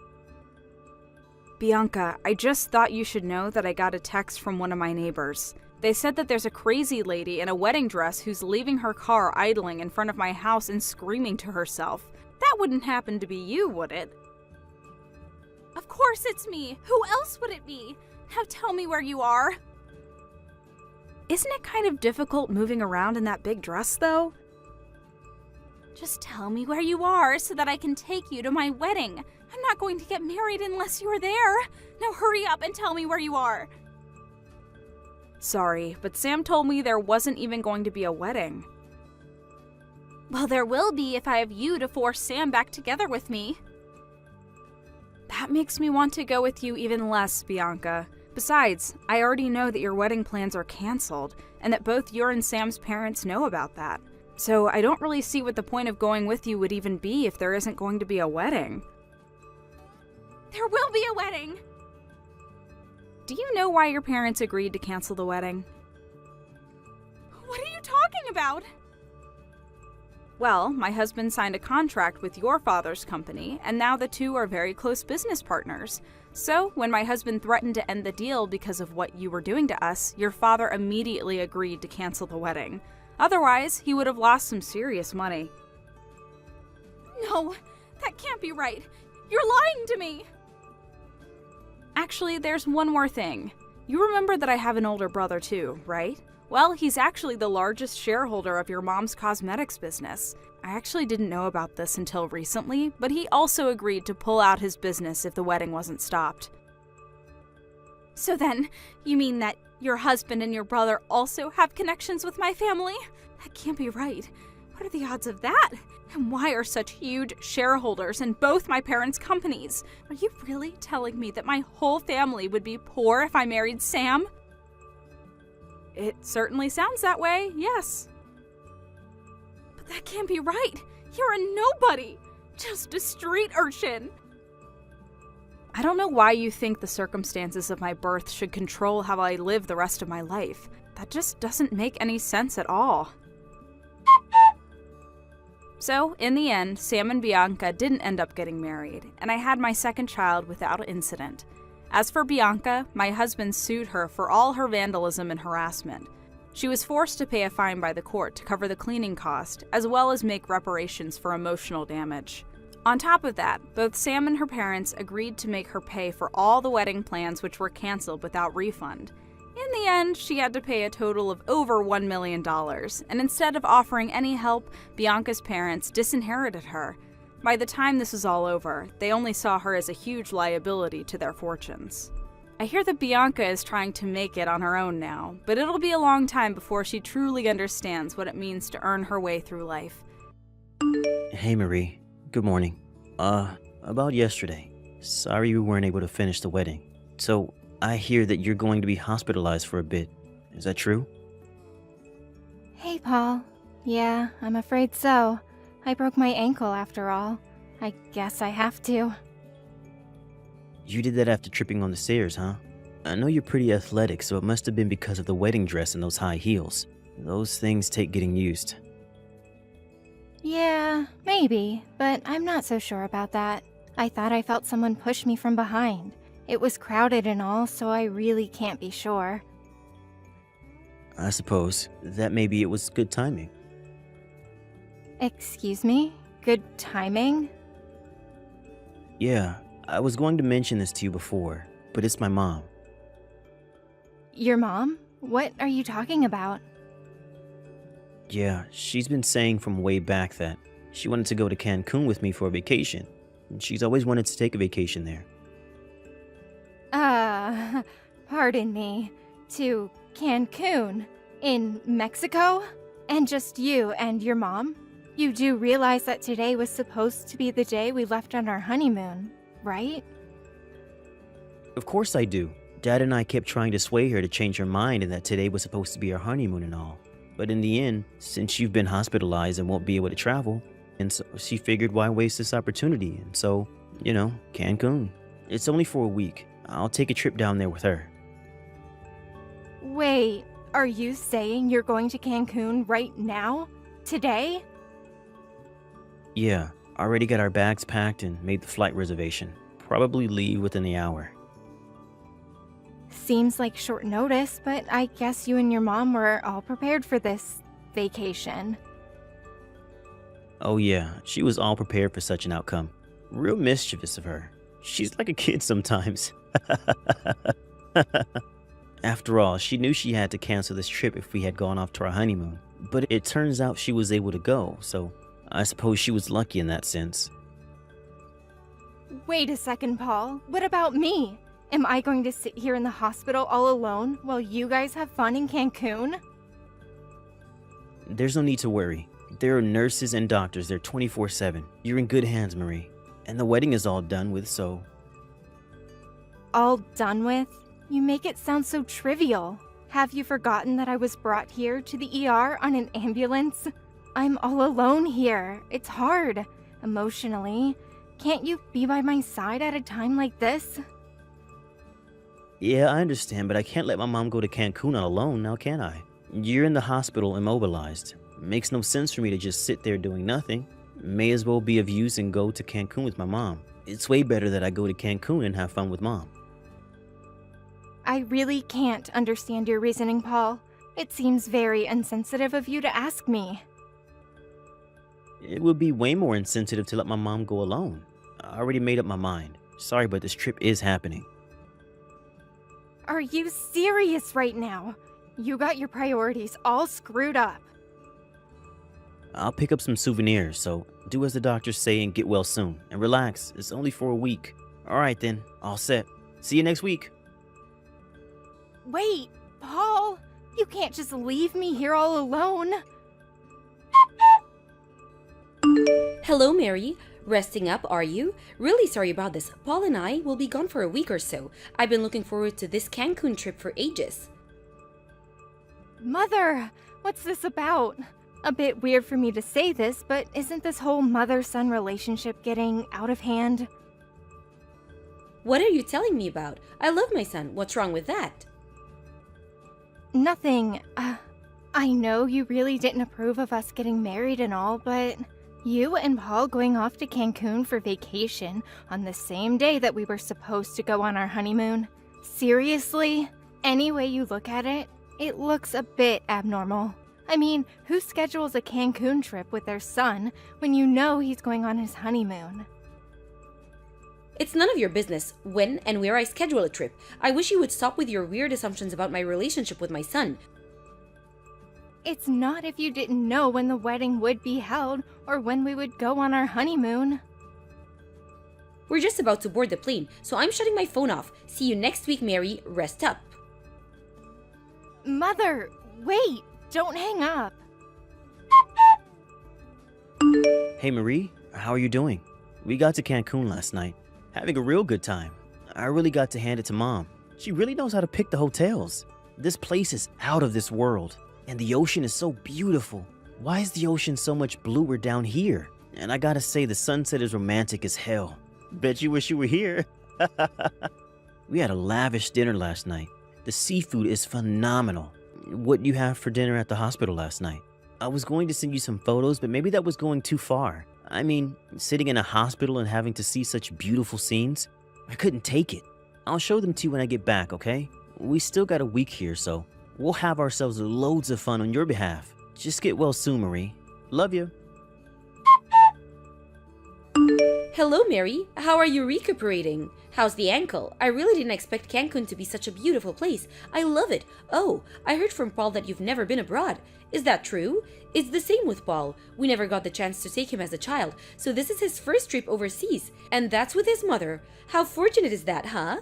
Bianca, I just thought you should know that I got a text from one of my neighbors. They said that there's a crazy lady in a wedding dress who's leaving her car idling in front of my house and screaming to herself. That wouldn't happen to be you, would it? Of course it's me. Who else would it be? Now tell me where you are. Isn't it kind of difficult moving around in that big dress, though? Just tell me where you are so that I can take you to my wedding. I'm not going to get married unless you're there. Now hurry up and tell me where you are. Sorry, but Sam told me there wasn't even going to be a wedding. Well, there will be if I have you to force Sam back together with me. That makes me want to go with you even less, Bianca. Besides, I already know that your wedding plans are canceled, and that both your and Sam's parents know about that. So I don't really see what the point of going with you would even be if there isn't going to be a wedding. There will be a wedding! Do you know why your parents agreed to cancel the wedding? What are you talking about? Well, my husband signed a contract with your father's company, and now the two are very close business partners. So, when my husband threatened to end the deal because of what you were doing to us, your father immediately agreed to cancel the wedding. Otherwise, he would have lost some serious money. No, that can't be right. You're lying to me! Actually, there's one more thing. You remember that I have an older brother too, right? Well, he's actually the largest shareholder of your mom's cosmetics business. I actually didn't know about this until recently, but he also agreed to pull out his business if the wedding wasn't stopped. So then, you mean that your husband and your brother also have connections with my family? That can't be right. What are the odds of that? And why are such huge shareholders in both my parents' companies? Are you really telling me that my whole family would be poor if I married Sam? It certainly sounds that way, yes. But that can't be right. You're a nobody. Just a street urchin. I don't know why you think the circumstances of my birth should control how I live the rest of my life. That just doesn't make any sense at all. So, in the end, Sam and Bianca didn't end up getting married, and I had my second child without incident. As for Bianca, my husband sued her for all her vandalism and harassment. She was forced to pay a fine by the court to cover the cleaning cost, as well as make reparations for emotional damage. On top of that, both Sam and her parents agreed to make her pay for all the wedding plans which were canceled without refund. In the end, she had to pay a total of over $1 million, and instead of offering any help, Bianca's parents disinherited her. By the time this was all over, they only saw her as a huge liability to their fortunes. I hear that Bianca is trying to make it on her own now, but it'll be a long time before she truly understands what it means to earn her way through life. Hey, Marie. Good morning. About yesterday. Sorry you weren't able to finish the wedding. So, I hear that you're going to be hospitalized for a bit. Is that true? Hey, Paul. Yeah, I'm afraid so. I broke my ankle after all. I guess I have to. You did that after tripping on the stairs, huh? I know you're pretty athletic, so it must have been because of the wedding dress and those high heels. Those things take getting used. Yeah, maybe, but I'm not so sure about that. I thought I felt someone push me from behind. It was crowded and all, so I really can't be sure. I suppose that maybe it was good timing. Excuse me? Good timing? Yeah, I was going to mention this to you before, but it's my mom. Your mom? What are you talking about? Yeah, she's been saying from way back that she wanted to go to Cancun with me for a vacation. And she's always wanted to take a vacation there. Pardon me. To Cancun? In Mexico? And just you and your mom? You do realize that today was supposed to be the day we left on our honeymoon, right? Of course I do. Dad and I kept trying to sway her to change her mind and that today was supposed to be our honeymoon and all. But in the end, since you've been hospitalized and won't be able to travel, and so she figured why waste this opportunity, and so, Cancun. It's only for a week. I'll take a trip down there with her. Wait, are you saying you're going to Cancun right now? Today? Yeah, already got our bags packed and made the flight reservation. Probably leave within the hour. Seems like short notice, but I guess you and your mom were all prepared for this vacation. Oh yeah, she was all prepared for such an outcome. Real mischievous of her. She's like a kid sometimes. After all, she knew she had to cancel this trip if we had gone off to our honeymoon. But it turns out she was able to go, so I suppose she was lucky in that sense. Wait a second, Paul. What about me? Am I going to sit here in the hospital all alone while you guys have fun in Cancun? There's no need to worry. There are nurses and doctors there 24/7. You're in good hands, Marie. And the wedding is all done with, so... All done with? You make it sound so trivial. Have you forgotten that I was brought here to the ER on an ambulance? I'm all alone here. It's hard. Emotionally. Can't you be by my side at a time like this? Yeah, I understand, but I can't let my mom go to Cancun all alone, now can I? You're in the hospital immobilized. Makes no sense for me to just sit there doing nothing. May as well be of use and go to Cancun with my mom. It's way better that I go to Cancun and have fun with mom. I really can't understand your reasoning, Paul. It seems very insensitive of you to ask me. It would be way more insensitive to let my mom go alone. I already made up my mind. Sorry, but this trip is happening. Are you serious right now? You got your priorities all screwed up. I'll pick up some souvenirs, so do as the doctors say and get well soon. And relax, it's only for a week. Alright then, all set. See you next week. Wait, Paul, you can't just leave me here all alone. Hello, Mary. Resting up, are you? Really sorry about this. Paul and I will be gone for a week or so. I've been looking forward to this Cancun trip for ages. Mother, what's this about? A bit weird for me to say this, but isn't this whole mother-son relationship getting out of hand? What are you telling me about? I love my son. What's wrong with that? Nothing. I know you really didn't approve of us getting married and all, but you and Paul going off to Cancun for vacation on the same day that we were supposed to go on our honeymoon. Seriously? Any way you look at it, it looks a bit abnormal. I mean, who schedules a Cancun trip with their son when you know he's going on his honeymoon? It's none of your business when and where I schedule a trip. I wish you would stop with your weird assumptions about my relationship with my son. It's not if you didn't know when the wedding would be held or when we would go on our honeymoon. We're just about to board the plane, so I'm shutting my phone off. See you next week, Mary. Rest up. Mother, wait! Don't hang up! Hey Marie, how are you doing? We got to Cancun last night. Having a real good time. I really got to hand it to Mom. She really knows how to pick the hotels. This place is out of this world. And the ocean is so beautiful. Why is the ocean so much bluer down here? And I gotta say, the sunset is romantic as hell. Bet you wish you were here. We had a lavish dinner last night. The seafood is phenomenal. What did you have for dinner at the hospital last night? I was going to send you some photos, but maybe that was going too far. I mean, sitting in a hospital and having to see such beautiful scenes, I couldn't take it. I'll show them to you when I get back, okay? We still got a week here, so we'll have ourselves loads of fun on your behalf. Just get well soon, Marie. Love you. Hello, Mary. How are you recuperating? How's the ankle? I really didn't expect Cancun to be such a beautiful place. I love it. Oh, I heard from Paul that you've never been abroad. Is that true? It's the same with Paul. We never got the chance to take him as a child, so this is his first trip overseas, and that's with his mother. How fortunate is that, huh?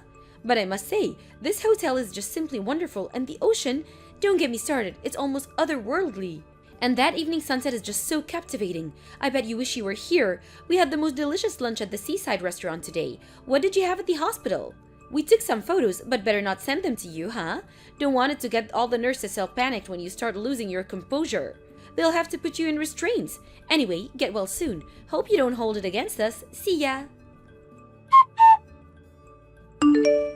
But I must say, this hotel is just simply wonderful, and the ocean, don't get me started, it's almost otherworldly. And that evening sunset is just so captivating. I bet you wish you were here. We had the most delicious lunch at the seaside restaurant today. What did you have at the hospital? We took some photos, but better not send them to you, huh? Don't want it to get all the nurses all panicked when you start losing your composure. They'll have to put you in restraints. Anyway, get well soon. Hope you don't hold it against us. See ya!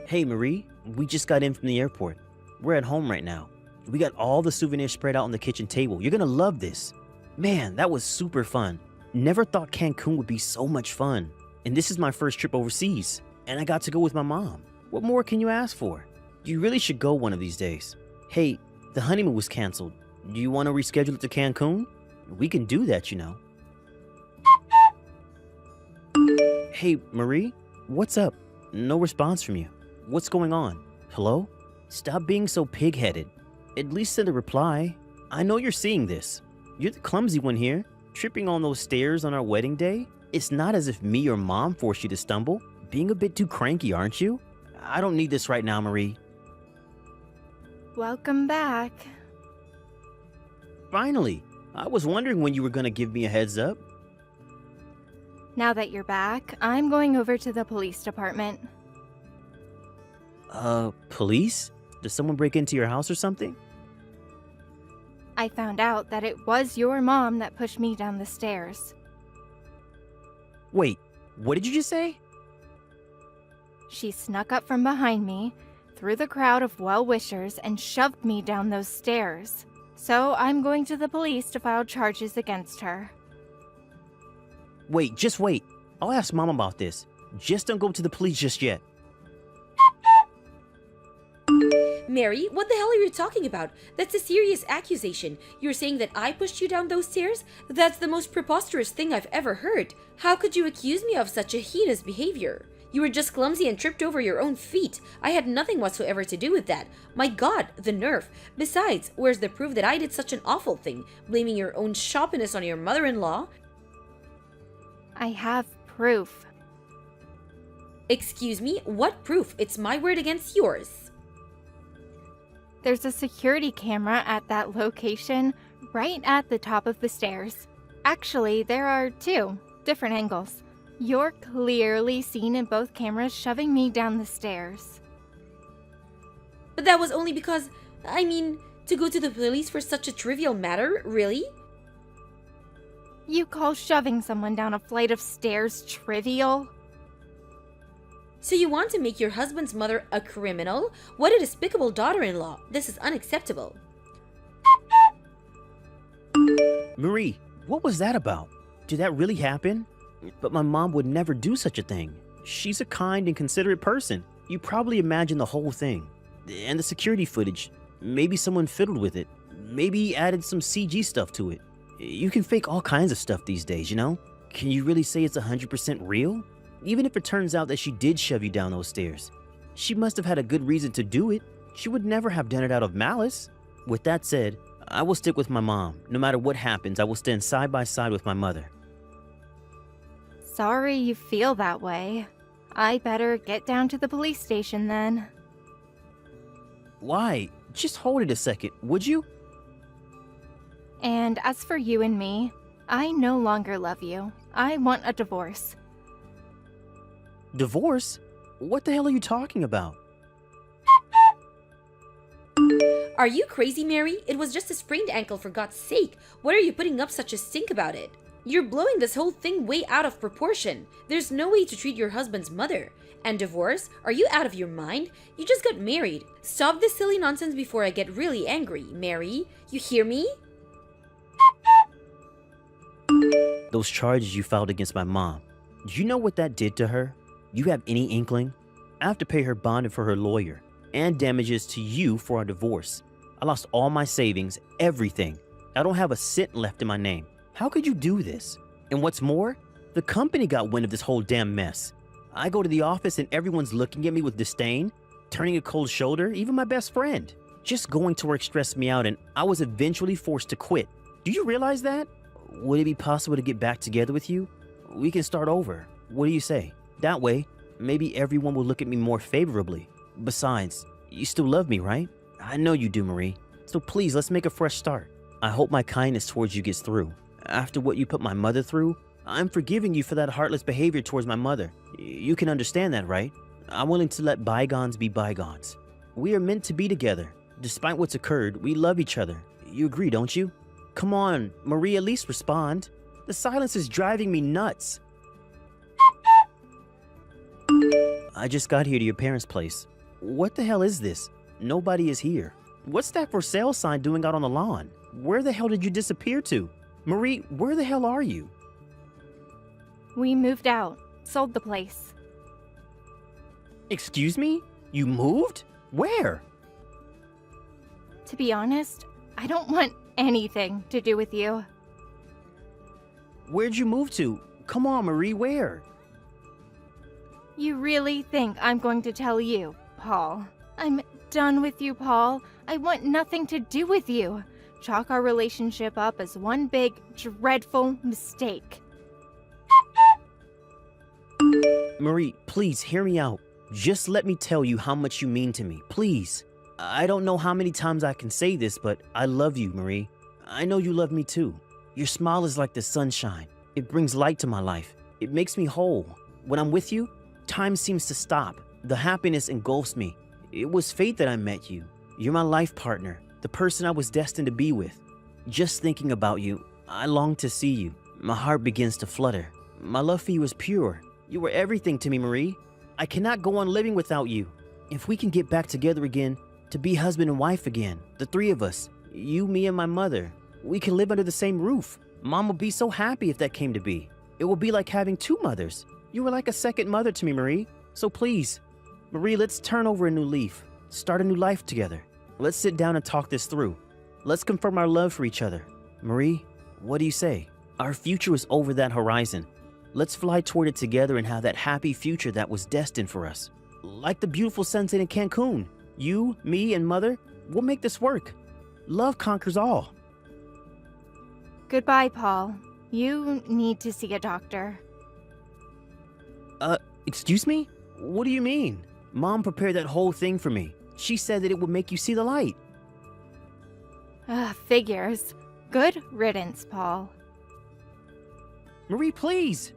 Hey Marie, we just got in from the airport. We're at home right now. We got all the souvenirs spread out on the kitchen table. You're gonna love this. Man, that was super fun. Never thought Cancun would be so much fun. And this is my first trip overseas. And I got to go with my mom. What more can you ask for? You really should go one of these days. Hey, the honeymoon was canceled. Do you want to reschedule it to Cancun? We can do that, you know. Hey, Marie, what's up? No response from you. What's going on? Hello? Stop being so pig-headed. At least send a reply. I know you're seeing this. You're the clumsy one here, tripping on those stairs on our wedding day. It's not as if me or Mom forced you to stumble. Being a bit too cranky, aren't you? I don't need this right now, Marie. Welcome back. Finally. I was wondering when you were gonna give me a heads up. Now that you're back, I'm going over to the police department. Police? Did someone break into your house or something? I found out that it was your mom that pushed me down the stairs. Wait, what did you just say? She snuck up from behind me, through the crowd of well-wishers, and shoved me down those stairs. So I'm going to the police to file charges against her. Wait, just wait. I'll ask Mom about this. Just don't go to the police just yet. Mary, what the hell are you talking about? That's a serious accusation. You're saying that I pushed you down those stairs? That's the most preposterous thing I've ever heard. How could you accuse me of such a heinous behavior? You were just clumsy and tripped over your own feet. I had nothing whatsoever to do with that. My God, the nerve. Besides, where's the proof that I did such an awful thing? Blaming your own shoppiness on your mother-in-law? I have proof. Excuse me? What proof? It's my word against yours. There's a security camera at that location, right at the top of the stairs. Actually, there are two different angles. You're clearly seen in both cameras shoving me down the stairs. But that was only because, to go to the police for such a trivial matter? Really? You call shoving someone down a flight of stairs trivial? So you want to make your husband's mother a criminal? What a despicable daughter-in-law. This is unacceptable. Marie, what was that about? Did that really happen? But my mom would never do such a thing. She's a kind and considerate person. You probably imagine the whole thing. And the security footage. Maybe someone fiddled with it. Maybe added some CG stuff to it. You can fake all kinds of stuff these days, you know? Can you really say it's 100% real? Even if it turns out that she did shove you down those stairs, she must have had a good reason to do it. She would never have done it out of malice. With that said, I will stick with my mom. No matter what happens, I will stand side by side with my mother. Sorry you feel that way. I better get down to the police station then. Why? Just hold it a second, would you? And as for you and me, I no longer love you. I want a divorce. Divorce? What the hell are you talking about? Are you crazy, Mary? It was just a sprained ankle, for God's sake. Why are you putting up such a stink about it? You're blowing this whole thing way out of proportion. There's no way to treat your husband's mother. And divorce? Are you out of your mind? You just got married. Stop this silly nonsense before I get really angry, Mary. You hear me? Those charges you filed against my mom, do you know what that did to her? You have any inkling? I have to pay her bond and for her lawyer, and damages to you for our divorce. I lost all my savings, everything. I don't have a cent left in my name. How could you do this? And what's more, the company got wind of this whole damn mess. I go to the office and everyone's looking at me with disdain, turning a cold shoulder, even my best friend. Just going to work stressed me out and I was eventually forced to quit. Do you realize that? Would it be possible to get back together with you? We can start over. What do you say? That way, maybe everyone will look at me more favorably. Besides, you still love me, right? I know you do, Marie. So please, let's make a fresh start. I hope my kindness towards you gets through. After what you put my mother through, I'm forgiving you for that heartless behavior towards my mother. You can understand that, right? I'm willing to let bygones be bygones. We are meant to be together. Despite what's occurred, we love each other. You agree, don't you? Come on, Marie, at least respond. The silence is driving me nuts. I just got here to your parents' place. What the hell is this? Nobody is here. What's that for sale sign doing out on the lawn? Where the hell did you disappear to? Marie, where the hell are you? We moved out, sold the place. Excuse me? You moved? Where? To be honest, I don't want anything to do with you. Where'd you move to? Come on, Marie, where? You really think I'm going to tell you, Paul? I'm done with you, Paul. I want nothing to do with you. Chalk our relationship up as one big, dreadful mistake. Marie, please hear me out. Just let me tell you how much you mean to me, please. I don't know how many times I can say this, but I love you, Marie. I know you love me too. Your smile is like the sunshine. It brings light to my life. It makes me whole. When I'm with you, time seems to stop. The happiness engulfs me. It was fate that I met you. You're my life partner, the person I was destined to be with. Just thinking about you, I long to see you. My heart begins to flutter. My love for you is pure. You were everything to me, Marie. I cannot go on living without you. If we can get back together again, to be husband and wife again, the three of us, you, me, and my mother, we can live under the same roof. Mom will be so happy if that came to be. It will be like having two mothers. You were like a second mother to me, Marie. So please, Marie, let's turn over a new leaf. Start a new life together. Let's sit down and talk this through. Let's confirm our love for each other. Marie, what do you say? Our future is over that horizon. Let's fly toward it together and have that happy future that was destined for us. Like the beautiful sunset in Cancun. You, me, and Mother, we'll make this work. Love conquers all. Goodbye, Paul. You need to see a doctor. Excuse me? What do you mean? Mom prepared that whole thing for me. She said that it would make you see the light. Figures. Good riddance, Paul. Marie, please.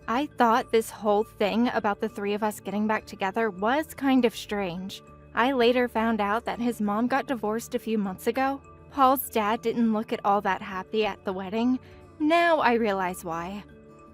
I thought this whole thing about the three of us getting back together was kind of strange. I later found out that his mom got divorced a few months ago. Paul's dad didn't look at all that happy at the wedding. Now I realize why.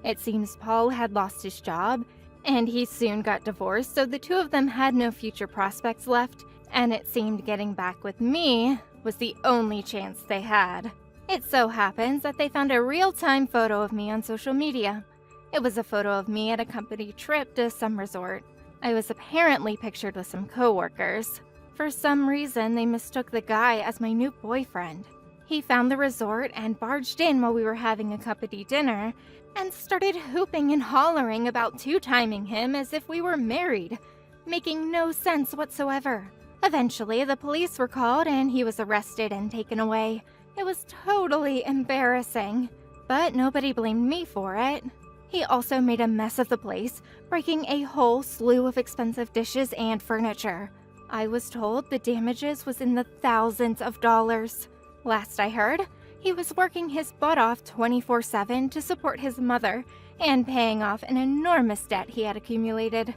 It seems Paul had lost his job, and he soon got divorced, so the two of them had no future prospects left, and it seemed getting back with me was the only chance they had. It so happens that they found a real-time photo of me on social media. It was a photo of me at a company trip to some resort. I was apparently pictured with some coworkers. For some reason, they mistook the guy as my new boyfriend. He found the resort and barged in while we were having a company dinner, and started hooping and hollering about two-timing him as if we were married, making no sense whatsoever. Eventually, the police were called and he was arrested and taken away. It was totally embarrassing, but nobody blamed me for it. He also made a mess of the place, breaking a whole slew of expensive dishes and furniture. I was told the damages was in the thousands of dollars. Last I heard, he was working his butt off 24/7 to support his mother and paying off an enormous debt he had accumulated.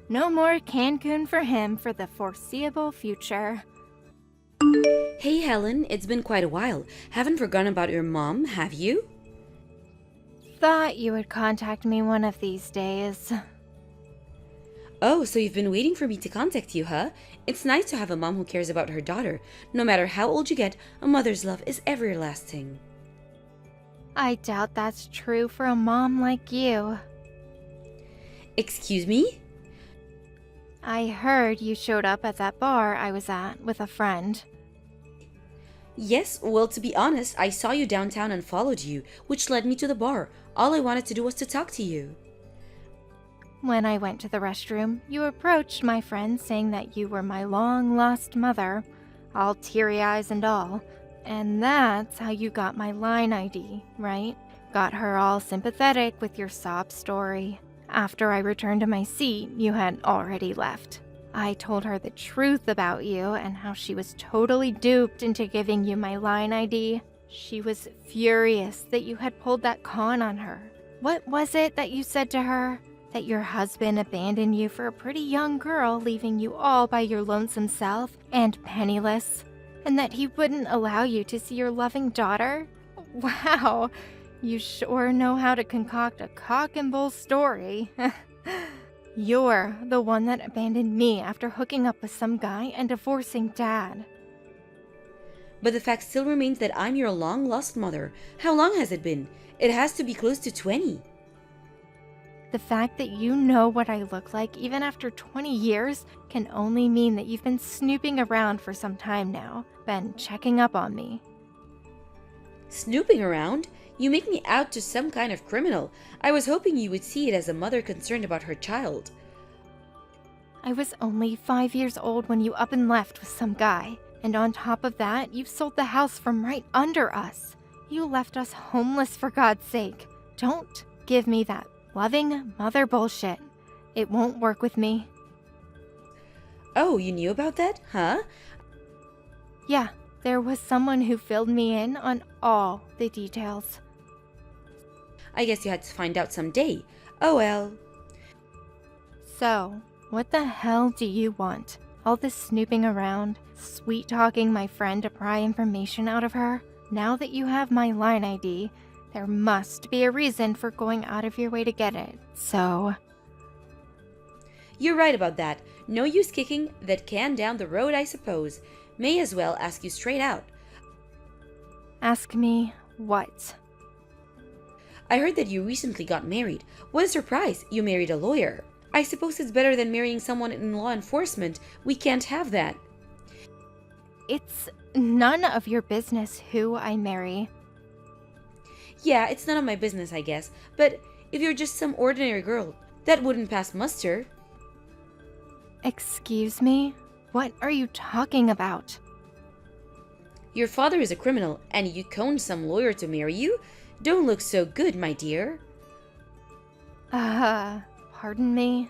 No more Cancun for him for the foreseeable future. Hey Helen, it's been quite a while. Haven't forgotten about your mom, have you? Thought you would contact me one of these days. Oh, so you've been waiting for me to contact you, huh? It's nice to have a mom who cares about her daughter. No matter how old you get, a mother's love is everlasting. I doubt that's true for a mom like you. Excuse me? I heard you showed up at that bar I was at with a friend. Yes, well, to be honest, I saw you downtown and followed you, which led me to the bar. All I wanted to do was to talk to you. When I went to the restroom, you approached my friend saying that you were my long-lost mother, all teary eyes and all. And that's how you got my line ID, right? Got her all sympathetic with your sob story. After I returned to my seat, you had already left. I told her the truth about you and how she was totally duped into giving you my line ID. She was furious that you had pulled that con on her. What was it that you said to her? That your husband abandoned you for a pretty young girl, leaving you all by your lonesome self and penniless, and that he wouldn't allow you to see your loving daughter? Wow, you sure know how to concoct a cock and bull story. You're the one that abandoned me after hooking up with some guy and divorcing Dad. But the fact still remains that I'm your long-lost mother. How long has it been? It has to be close to 20. The fact that you know what I look like even after 20 years can only mean that you've been snooping around for some time now, been checking up on me. Snooping around? You make me out to some kind of criminal. I was hoping you would see it as a mother concerned about her child. I was only 5 years old when you up and left with some guy, and on top of that, you sold the house from right under us. You left us homeless, for God's sake. Don't give me that loving mother bullshit. It won't work with me. Oh, you knew about that, huh? Yeah, there was someone who filled me in on all the details. I guess you had to find out someday. Oh well. So, what the hell do you want? All this snooping around, sweet-talking my friend to pry information out of her? Now that you have my line ID, there must be a reason for going out of your way to get it, so... You're right about that. No use kicking that can down the road, I suppose. May as well ask you straight out. Ask me what? I heard that you recently got married. What a surprise, you married a lawyer. I suppose it's better than marrying someone in law enforcement. We can't have that. It's none of your business who I marry. Yeah, it's none of my business, I guess. But if you're just some ordinary girl, that wouldn't pass muster. Excuse me? What are you talking about? Your father is a criminal, and you conned some lawyer to marry you? Don't look so good, my dear. Pardon me?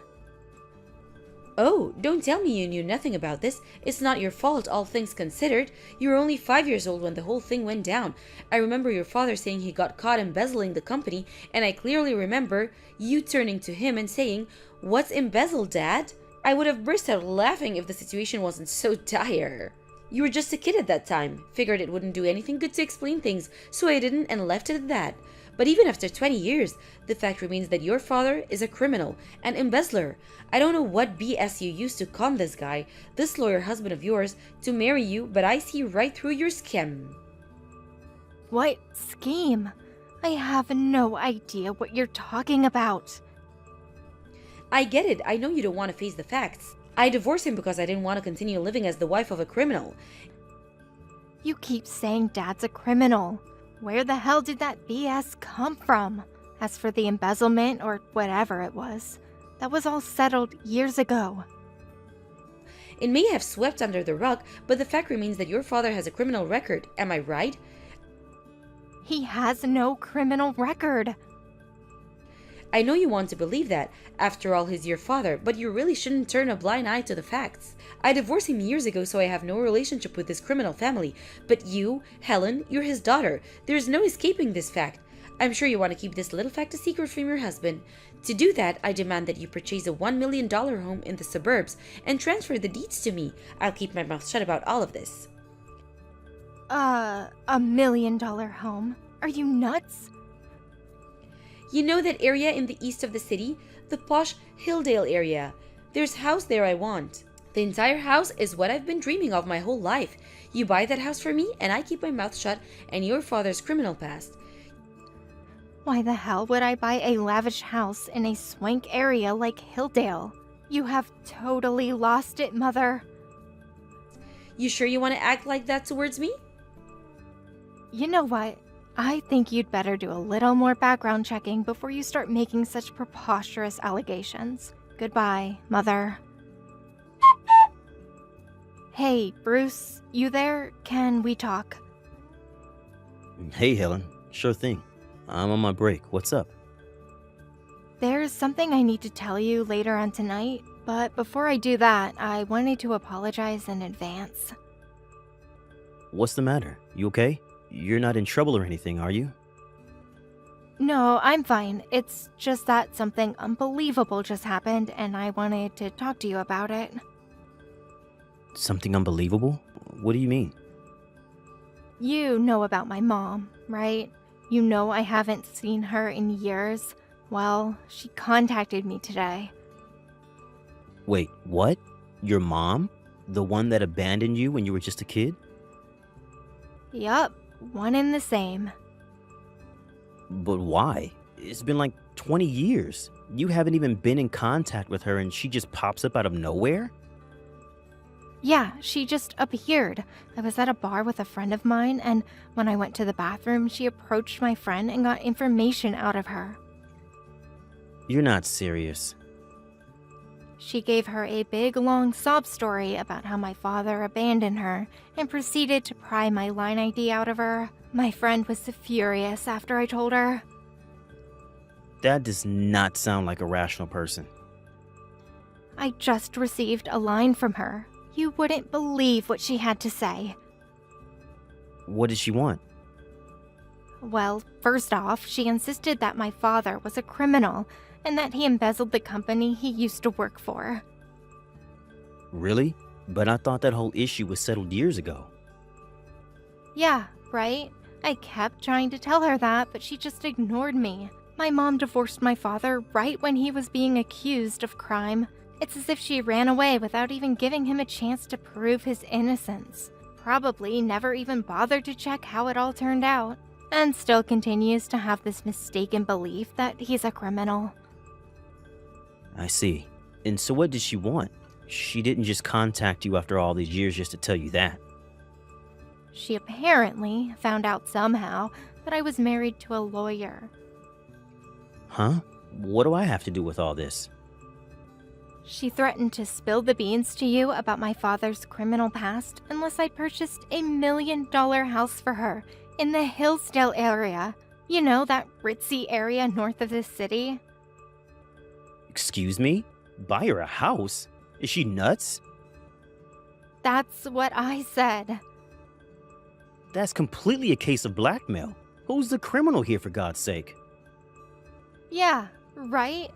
Oh, don't tell me you knew nothing about this. It's not your fault, all things considered. You were only 5 years old when the whole thing went down. I remember your father saying he got caught embezzling the company, and I clearly remember you turning to him and saying, "What's embezzled, Dad?" I would have burst out laughing if the situation wasn't so dire. You were just a kid at that time. Figured it wouldn't do anything good to explain things, so I didn't and left it at that. But even after 20 years, the fact remains that your father is a criminal, an embezzler. I don't know what BS you used to con this guy, this lawyer husband of yours, to marry you, but I see right through your scheme. What scheme? I have no idea what you're talking about. I get it. I know you don't want to face the facts. I divorced him because I didn't want to continue living as the wife of a criminal. You keep saying Dad's a criminal. Where the hell did that BS come from? As for the embezzlement or whatever it was, that was all settled years ago. It may have swept under the rug, but the fact remains that your father has a criminal record. Am I right? He has no criminal record. I know you want to believe that. After all, he's your father, but you really shouldn't turn a blind eye to the facts. I divorced him years ago, so I have no relationship with this criminal family. But you, Helen, you're his daughter. There's no escaping this fact. I'm sure you want to keep this little fact a secret from your husband. To do that, I demand that you purchase a $1 million home in the suburbs and transfer the deeds to me. I'll keep my mouth shut about all of this. $1 million home? Are you nuts? You know that area in the east of the city? The posh Hilldale area. There's a house there I want. The entire house is what I've been dreaming of my whole life. You buy that house for me, and I keep my mouth shut and your father's criminal past. Why the hell would I buy a lavish house in a swank area like Hilldale? You have totally lost it, Mother. You sure you want to act like that towards me? You know what? I think you'd better do a little more background checking before you start making such preposterous allegations. Goodbye, Mother. Hey, Bruce, you there? Can we talk? Hey, Helen. Sure thing. I'm on my break. What's up? There's something I need to tell you later on tonight, but before I do that, I wanted to apologize in advance. What's the matter? You okay? You're not in trouble or anything, are you? No, I'm fine. It's just that something unbelievable just happened, and I wanted to talk to you about it. Something unbelievable? What do you mean? You know about my mom, right? You know I haven't seen her in years. Well, she contacted me today. Wait, what? Your mom? The one that abandoned you when you were just a kid? Yup, one and the same. But why? It's been like 20 years. You haven't even been in contact with her and she just pops up out of nowhere? Yeah, she just appeared. I was at a bar with a friend of mine, and when I went to the bathroom, she approached my friend and got information out of her. You're not serious. She gave her a big, long sob story about how my father abandoned her and proceeded to pry my line ID out of her. My friend was furious after I told her. That does not sound like a rational person. I just received a line from her. You wouldn't believe what she had to say. What did she want? Well, first off, she insisted that my father was a criminal and that he embezzled the company he used to work for. Really? But I thought that whole issue was settled years ago. Yeah, right? I kept trying to tell her that, but she just ignored me. My mom divorced my father right when he was being accused of crime. It's as if she ran away without even giving him a chance to prove his innocence. Probably never even bothered to check how it all turned out. And still continues to have this mistaken belief that he's a criminal. I see. And so what did she want? She didn't just contact you after all these years just to tell you that. She apparently found out somehow that I was married to a lawyer. Huh? What do I have to do with all this? She threatened to spill the beans to you about my father's criminal past unless I purchased a $1 million house for her in the Hillsdale area. You know, that ritzy area north of the city? Excuse me? Buy her a house? Is she nuts? That's what I said. That's completely a case of blackmail. Who's the criminal here, for God's sake? Yeah, right?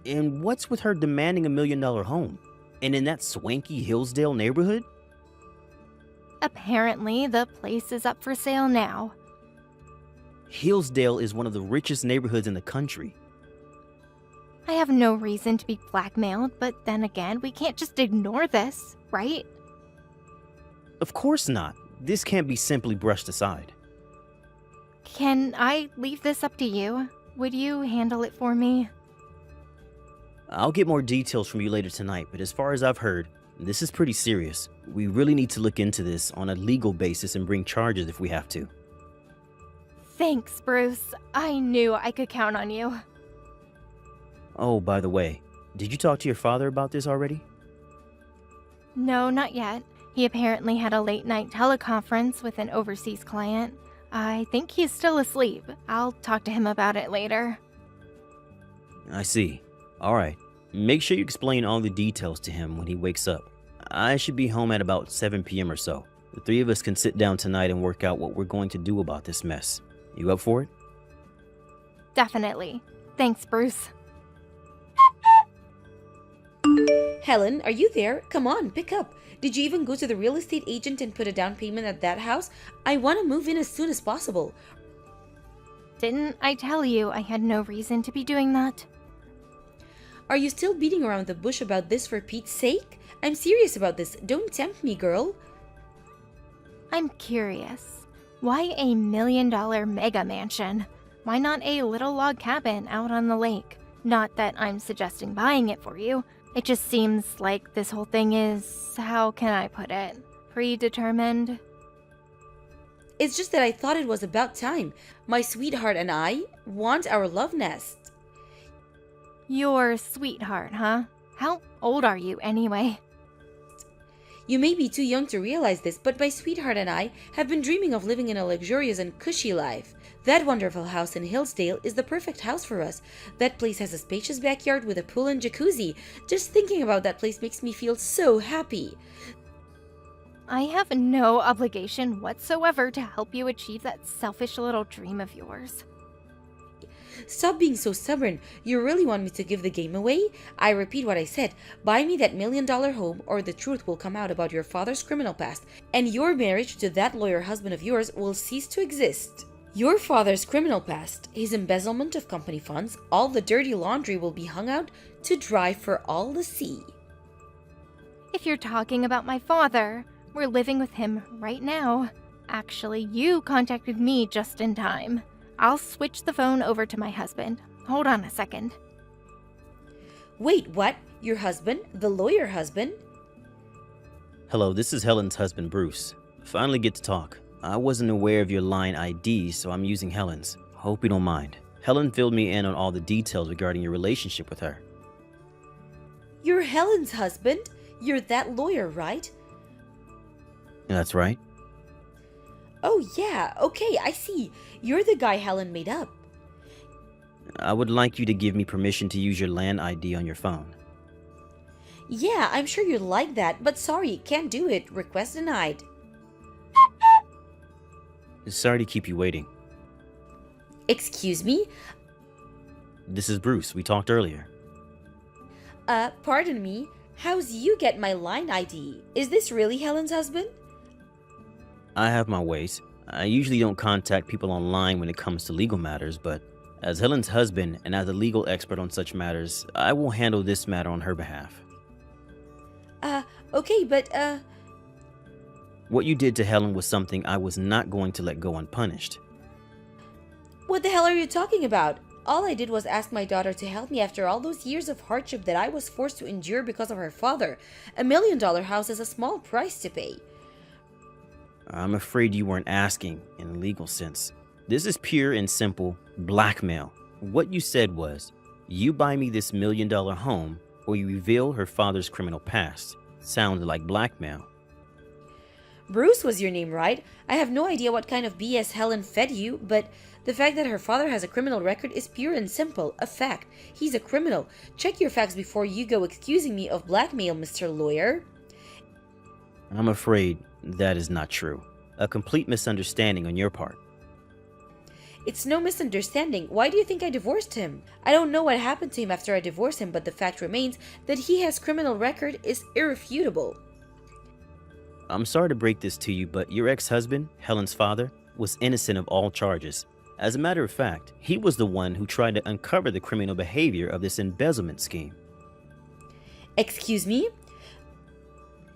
And what's with her demanding $1 million home? And in that swanky Hillsdale neighborhood? Apparently, the place is up for sale now. Hillsdale is one of the richest neighborhoods in the country. I have no reason to be blackmailed, but then again, we can't just ignore this, right? Of course not. This can't be simply brushed aside. Can I leave this up to you? Would you handle it for me? I'll get more details from you later tonight, but as far as I've heard, this is pretty serious. We really need to look into this on a legal basis and bring charges if we have to. Thanks, Bruce. I knew I could count on you. Oh, by the way, did you talk to your father about this already? No, not yet. He apparently had a late-night teleconference with an overseas client. I think he's still asleep. I'll talk to him about it later. I see. All right. Make sure you explain all the details to him when he wakes up. I should be home at about 7 p.m. or so. The three of us can sit down tonight and work out what we're going to do about this mess. You up for it? Definitely. Thanks, Bruce. Helen, are you there? Come on, pick up. Did you even go to the real estate agent and put a down payment at that house? I want to move in as soon as possible. Didn't I tell you I had no reason to be doing that? Are you still beating around the bush about this for Pete's sake? I'm serious about this. Don't tempt me, girl. I'm curious. Why a $1 million mega mansion? Why not a little log cabin out on the lake? Not that I'm suggesting buying it for you. It just seems like this whole thing is, how can I put it, predetermined? It's just that I thought it was about time. My sweetheart and I want our love nest. Your sweetheart, huh? How old are you anyway? You may be too young to realize this, but my sweetheart and I have been dreaming of living in a luxurious and cushy life. That wonderful house in Hillsdale is the perfect house for us. That place has a spacious backyard with a pool and jacuzzi. Just thinking about that place makes me feel so happy. I have no obligation whatsoever to help you achieve that selfish little dream of yours. Stop being so stubborn. You really want me to give the game away? I repeat what I said. Buy me that $1 million home or the truth will come out about your father's criminal past, and your marriage to that lawyer husband of yours will cease to exist. Your father's criminal past, his embezzlement of company funds, all the dirty laundry will be hung out to dry for all to see. If you're talking about my father, we're living with him right now. Actually, you contacted me just in time. I'll switch the phone over to my husband. Hold on a second. Wait, what? Your husband? The lawyer husband? Hello, this is Helen's husband, Bruce. Finally get to talk. I wasn't aware of your line ID, so I'm using Helen's. Hope you don't mind. Helen filled me in on all the details regarding your relationship with her. You're Helen's husband? You're that lawyer, right? That's right. Oh yeah, okay, I see. You're the guy Helen made up. I would like you to give me permission to use your land ID on your phone. Yeah, I'm sure you'd like that, but sorry, can't do it. Request denied. Sorry to keep you waiting. Excuse me? This is Bruce. We talked earlier. Pardon me. How's you get my line ID? Is this really Helen's husband? I have my ways. I usually don't contact people online when it comes to legal matters, but as Helen's husband and as a legal expert on such matters, I will handle this matter on her behalf. Okay, but, What you did to Helen was something I was not going to let go unpunished. what the hell are you talking about? All I did was ask my daughter to help me after all those years of hardship that I was forced to endure because of her father. $1 million house is a small price to pay. I'm afraid you weren't asking in a legal sense. This is pure and simple blackmail. What you said was, you buy me this $1 million home or you reveal her father's criminal past. Sounded like blackmail. Bruce was your name, right? I have no idea what kind of BS Helen fed you, but the fact that her father has a criminal record is pure and simple. A fact. He's a criminal. Check your facts before you go accusing me of blackmail, Mr. Lawyer. I'm afraid that is not true. A complete misunderstanding on your part. It's no misunderstanding. Why do you think I divorced him? I don't know what happened to him after I divorced him, but the fact remains that he has criminal record is irrefutable. I'm sorry to break this to you, but your ex-husband, Helen's father, was innocent of all charges. As a matter of fact, he was the one who tried to uncover the criminal behavior of this embezzlement scheme. Excuse me?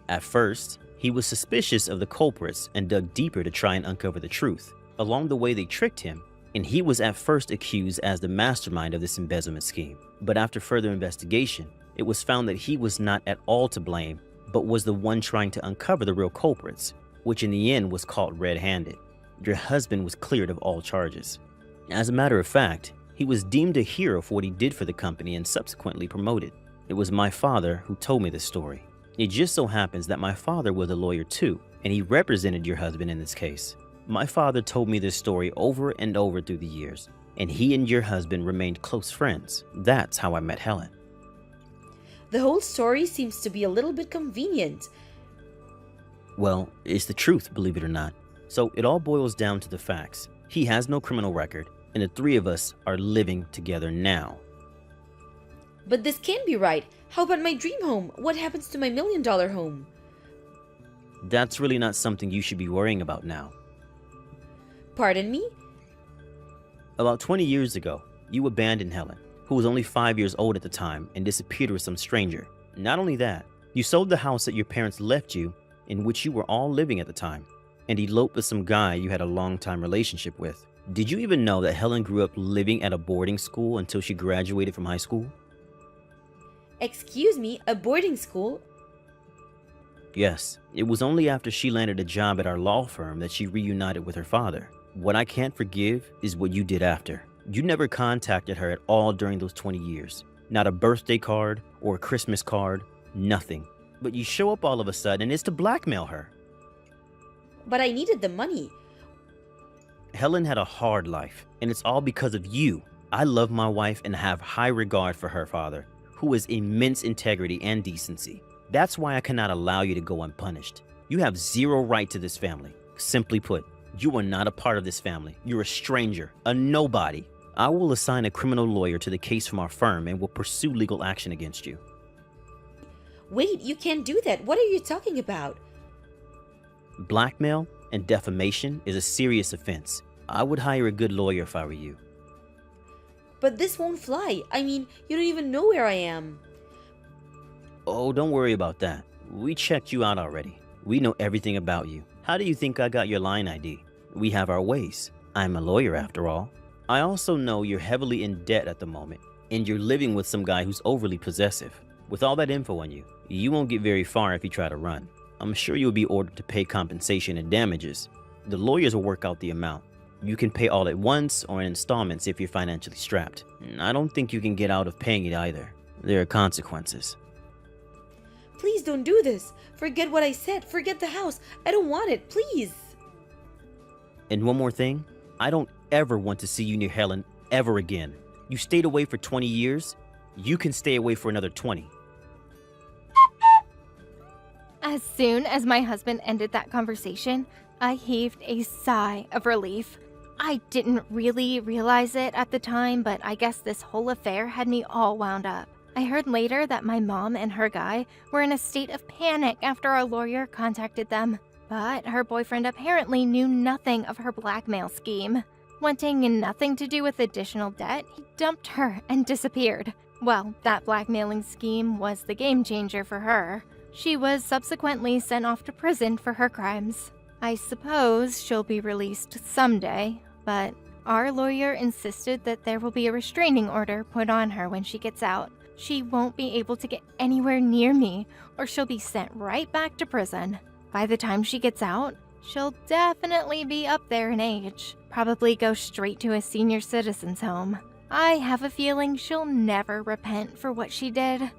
At first, he was suspicious of the culprits and dug deeper to try and uncover the truth. Along the way, they tricked him, and he was at first accused as the mastermind of this embezzlement scheme. But after further investigation, it was found that he was not at all to blame, but was the one trying to uncover the real culprits, which in the end was caught red-handed. Your husband was cleared of all charges. As a matter of fact, he was deemed a hero for what he did for the company and subsequently promoted. It was my father who told me this story. It just so happens that my father was a lawyer too, and he represented your husband in this case. My father told me this story over and over through the years, and he and your husband remained close friends. That's how I met Helen. The whole story seems to be a little bit convenient. Well, it's the truth, believe it or not. So it all boils down to the facts. He has no criminal record, and the three of us are living together now. But this can't be right. How about my dream home? What happens to my $1 million home? That's really not something you should be worrying about now. Pardon me? About 20 years ago, you abandoned Helen, who was only 5 years old at the time, and disappeared with some stranger. Not only that, you sold the house that your parents left you, in which you were all living at the time, and eloped with some guy you had a long-time relationship with. Did you even know that Helen grew up living at a boarding school until she graduated from high school? Excuse me, a boarding school? Yes, it was only after she landed a job at our law firm that she reunited with her father. What I can't forgive is what you did after. You never contacted her at all during those 20 years. Not a birthday card or a Christmas card, nothing. But you show up all of a sudden and it's to blackmail her. But I needed the money. Helen had a hard life, and it's all because of you. I love my wife and have high regard for her father, who has immense integrity and decency. That's why I cannot allow you to go unpunished. You have zero right to this family. Simply put, you are not a part of this family. You're a stranger, a nobody. I will assign a criminal lawyer to the case from our firm and will pursue legal action against you. Wait, you can't do that. What are you talking about? Blackmail and defamation is a serious offense. I would hire a good lawyer if I were you. But this won't fly. I mean, you don't even know where I am. Oh, don't worry about that. We checked you out already. We know everything about you. How do you think I got your line ID? We have our ways. I'm a lawyer after all. I also know you're heavily in debt at the moment, and you're living with some guy who's overly possessive. With all that info on you, you won't get very far if you try to run. I'm sure you'll be ordered to pay compensation and damages. The lawyers will work out the amount. You can pay all at once or in installments if you're financially strapped. I don't think you can get out of paying it either. There are consequences. Please don't do this. Forget what I said. Forget the house. I don't want it. Please. And one more thing. I don't ever want to see you near Helen ever again. You stayed away for 20 years. You can stay away for another 20. As soon as my husband ended that conversation, I heaved a sigh of relief. I didn't really realize it at the time, but I guess this whole affair had me all wound up. I heard later that my mom and her guy were in a state of panic after our lawyer contacted them. But her boyfriend apparently knew nothing of her blackmail scheme. Wanting nothing to do with additional debt, he dumped her and disappeared. Well, that blackmailing scheme was the game changer for her. She was subsequently sent off to prison for her crimes. I suppose she'll be released someday, but our lawyer insisted that there will be a restraining order put on her when she gets out. She won't be able to get anywhere near me, or she'll be sent right back to prison. By the time she gets out, she'll definitely be up there in age. Probably go straight to a senior citizen's home. I have a feeling she'll never repent for what she did.